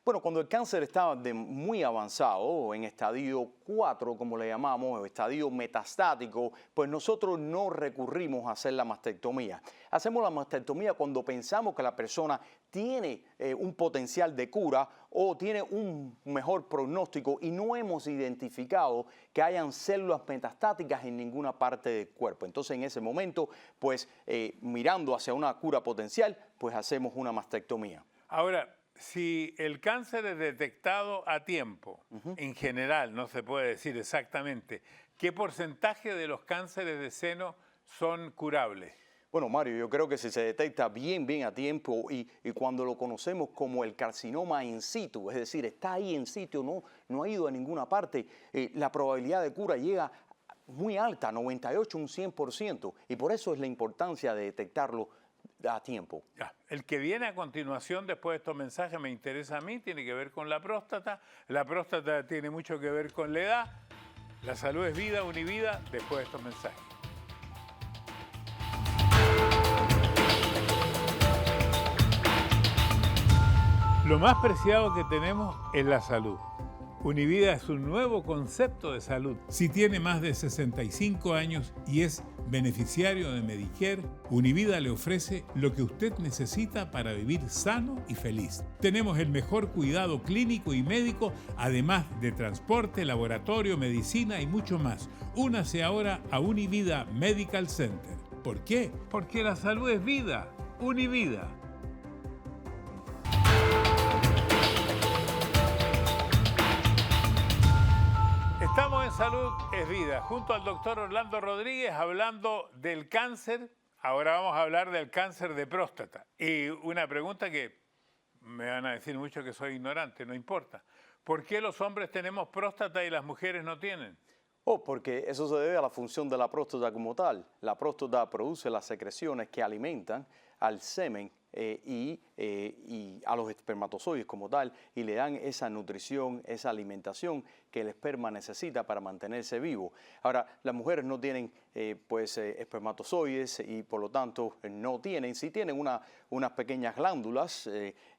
Bueno, cuando el cáncer está muy avanzado, en estadio 4, como le llamamos, o estadio metastático, pues nosotros no recurrimos a hacer la mastectomía. Hacemos la mastectomía cuando pensamos que la persona tiene un potencial de cura o tiene un mejor pronóstico y no hemos identificado que hayan células metastáticas en ninguna parte del cuerpo. Entonces, en ese momento, pues mirando hacia una cura potencial, pues hacemos una mastectomía. Ahora, si el cáncer es detectado a tiempo, en general, no se puede decir exactamente, ¿qué porcentaje de los cánceres de seno son curables? Bueno, Mario, yo creo que si se detecta bien a tiempo y cuando lo conocemos como el carcinoma in situ, es decir, está ahí en sitio, no ha ido a ninguna parte, la probabilidad de cura llega muy alta, 98, un 100%, y por eso es la importancia de detectarlo a tiempo. Ya. El que viene a continuación después de estos mensajes me interesa a mí, tiene que ver con la próstata. La próstata tiene mucho que ver con la edad. La salud es vida, univida, después de estos mensajes. Lo más preciado que tenemos es la salud. Univida es un nuevo concepto de salud. Si tiene más de 65 años y es beneficiario de Medicare, Univida le ofrece lo que usted necesita para vivir sano y feliz. Tenemos el mejor cuidado clínico y médico, además de transporte, laboratorio, medicina y mucho más. Únase ahora a Univida Medical Center. ¿Por qué? Porque la salud es vida. Univida. Estamos en Salud es Vida, junto al doctor Orlando Rodríguez, hablando del cáncer. Ahora vamos a hablar del cáncer de próstata. Y una pregunta que me van a decir mucho que soy ignorante, no importa. ¿Por qué los hombres tenemos próstata y las mujeres no tienen? Porque eso se debe a la función de la próstata como tal. La próstata produce las secreciones que alimentan al semen y a los espermatozoides como tal, y le dan esa nutrición, esa alimentación que el esperma necesita para mantenerse vivo. Ahora, las mujeres no tienen espermatozoides y por lo tanto sí tienen unas pequeñas glándulas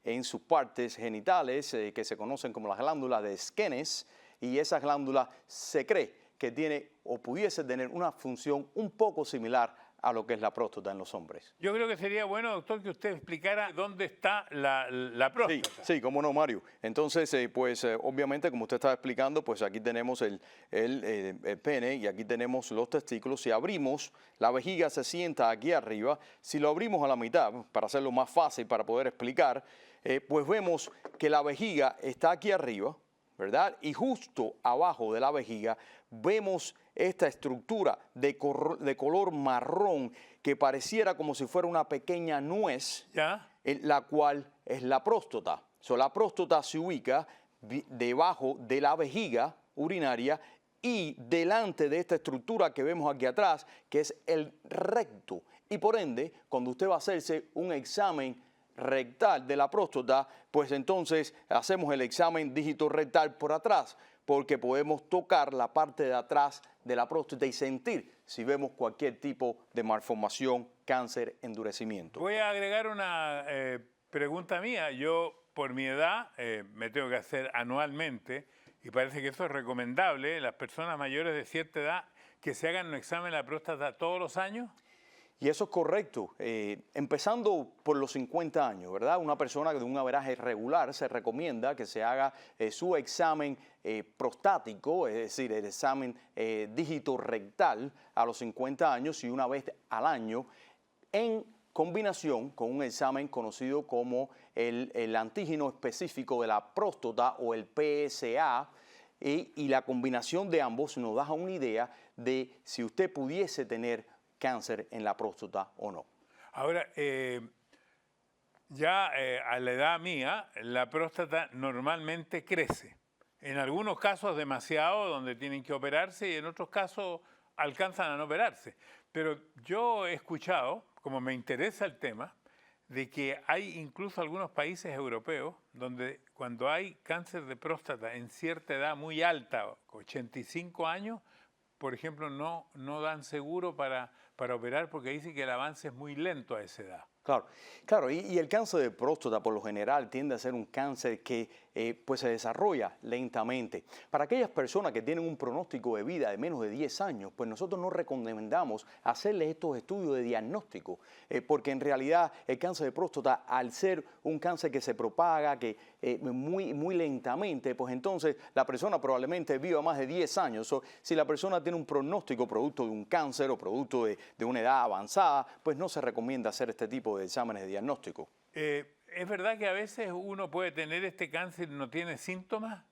en sus partes genitales que se conocen como las glándulas de Skenes, y esas glándulas se cree que tiene o pudiese tener una función un poco similar a lo que es la próstata en los hombres. Yo creo que sería bueno, doctor, que usted explicara dónde está la próstata. Sí, cómo no, Mario. Entonces, obviamente, como usted estaba explicando, pues aquí tenemos el pene y aquí tenemos los testículos. Si abrimos, la vejiga se sienta aquí arriba. Si lo abrimos a la mitad, para hacerlo más fácil, para poder explicar, pues vemos que la vejiga está aquí arriba, ¿verdad? Y justo abajo de la vejiga vemos esta estructura de color marrón que pareciera como si fuera una pequeña nuez, ¿Ya? La cual es la próstata. La próstata se ubica debajo de la vejiga urinaria y delante de esta estructura que vemos aquí atrás, que es el recto. Y por ende, cuando usted va a hacerse un examen rectal de la próstata, pues entonces hacemos el examen dígito rectal por atrás, porque podemos tocar la parte de atrás de la próstata y sentir si vemos cualquier tipo de malformación, cáncer, endurecimiento. Voy a agregar una pregunta mía. Yo, por mi edad, me tengo que hacer anualmente, y parece que eso es recomendable, las personas mayores de cierta edad, que se hagan un examen de la próstata todos los años. Y eso es correcto. Empezando por los 50 años, ¿verdad? Una persona de un averaje regular se recomienda que se haga su examen prostático, es decir, el examen dígito rectal a los 50 años y una vez al año, en combinación con un examen conocido como el antígeno específico de la próstata o el PSA. y la combinación de ambos nos da una idea de si usted pudiese tener cáncer en la próstata o no. Ahora, a la edad mía, la próstata normalmente crece. En algunos casos demasiado, donde tienen que operarse, y en otros casos alcanzan a no operarse. Pero yo he escuchado, como me interesa el tema, de que hay incluso algunos países europeos donde cuando hay cáncer de próstata en cierta edad muy alta, 85 años, por ejemplo, no dan seguro para operar porque dicen que el avance es muy lento a esa edad. Claro, y el cáncer de próstata por lo general tiende a ser un cáncer que pues se desarrolla lentamente. Para aquellas personas que tienen un pronóstico de vida de menos de 10 años, pues nosotros no recomendamos hacerles estos estudios de diagnóstico, porque en realidad el cáncer de próstata, al ser un cáncer que se propaga muy lentamente, pues entonces la persona probablemente viva más de 10 años. Si la persona tiene un pronóstico producto de un cáncer o producto de una edad avanzada, pues no se recomienda hacer este tipo de exámenes de diagnóstico. ¿Es verdad que a veces uno puede tener este cáncer y no tiene síntomas?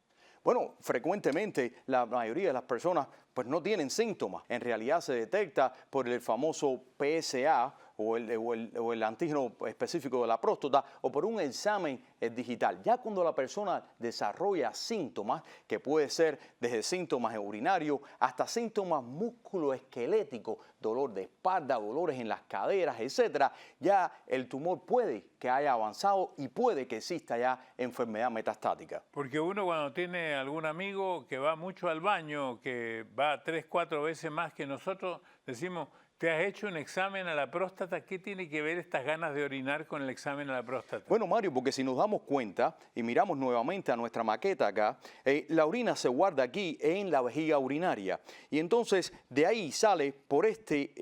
Bueno, frecuentemente la mayoría de las personas pues no tienen síntomas. En realidad se detecta por el famoso PSA o el antígeno específico de la próstata o por un examen digital. Ya cuando la persona desarrolla síntomas, que puede ser desde síntomas urinarios hasta síntomas musculoesqueléticos, dolor de espalda, dolores en las caderas, etcétera, ya el tumor puede que haya avanzado y puede que exista ya enfermedad metastática. Porque uno cuando tiene algún amigo que va mucho al baño, que va 3, 4 veces más que nosotros, decimos, ¿te has hecho un examen a la próstata? ¿Qué tiene que ver estas ganas de orinar con el examen a la próstata? Bueno, Mario, porque si nos damos cuenta y miramos nuevamente a nuestra maqueta acá, la orina se guarda aquí en la vejiga urinaria. Y entonces de ahí sale por este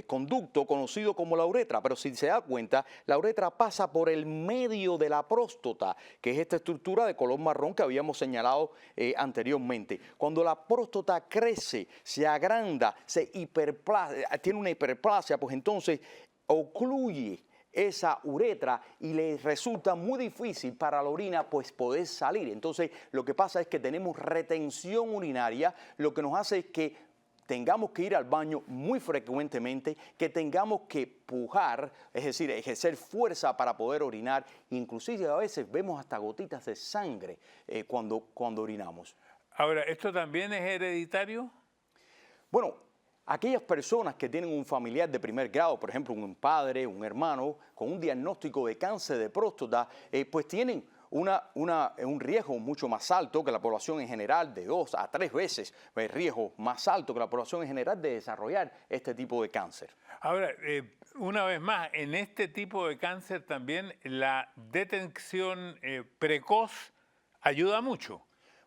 conducto conocido como la uretra. Pero si se da cuenta, la uretra pasa por el medio de la próstata, que es esta estructura de color marrón que habíamos señalado anteriormente. Cuando la próstata crece, se agranda, se tiene una hiperplasia, pues entonces ocluye esa uretra y le resulta muy difícil para la orina pues poder salir. Entonces lo que pasa es que tenemos retención urinaria, lo que nos hace es que tengamos que ir al baño muy frecuentemente, que tengamos que pujar, es decir, ejercer fuerza para poder orinar. Inclusive a veces vemos hasta gotitas de sangre cuando orinamos. Ahora, ¿esto también es hereditario? Bueno, aquellas personas que tienen un familiar de primer grado, por ejemplo, un padre, un hermano, con un diagnóstico de cáncer de próstata, pues tienen un riesgo mucho más alto que la población en general, de 2 a 3 veces el riesgo más alto que la población en general de desarrollar este tipo de cáncer. Ahora, una vez más, en este tipo de cáncer también la detección precoz ayuda mucho.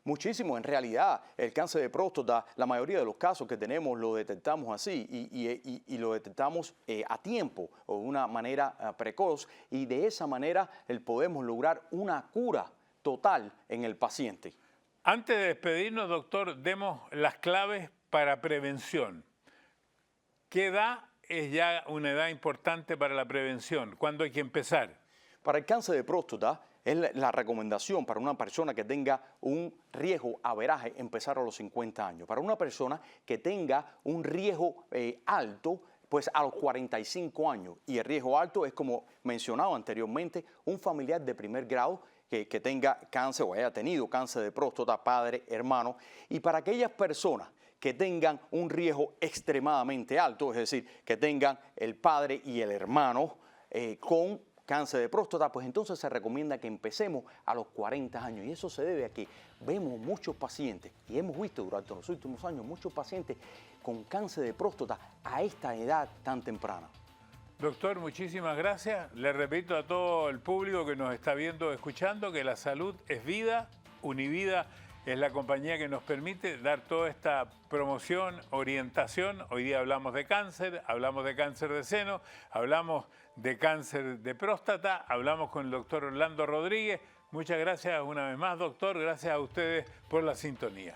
Muchísimo, en realidad el cáncer de próstata, la mayoría de los casos que tenemos lo detectamos así y lo detectamos a tiempo o de una manera precoz y de esa manera podemos lograr una cura total en el paciente. Antes de despedirnos, doctor, demos las claves para prevención. ¿Qué edad es ya una edad importante para la prevención? ¿Cuándo hay que empezar? Para el cáncer de próstata, es la recomendación para una persona que tenga un riesgo averaje empezar a los 50 años. Para una persona que tenga un riesgo alto, pues a los 45 años. Y el riesgo alto es, como mencionado anteriormente, un familiar de primer grado que tenga cáncer o haya tenido cáncer de próstata, padre, hermano. Y para aquellas personas que tengan un riesgo extremadamente alto, es decir, que tengan el padre y el hermano con cáncer de próstata, pues entonces se recomienda que empecemos a los 40 años. Y eso se debe a que vemos muchos pacientes, y hemos visto durante los últimos años muchos pacientes con cáncer de próstata a esta edad tan temprana. Doctor, muchísimas gracias. Le repito a todo el público que nos está viendo o escuchando que la salud es vida. Univida es la compañía que nos permite dar toda esta promoción, orientación. Hoy día hablamos de cáncer de seno, hablamos de cáncer de próstata, hablamos con el doctor Orlando Rodríguez. Muchas gracias una vez más, doctor. Gracias a ustedes por la sintonía.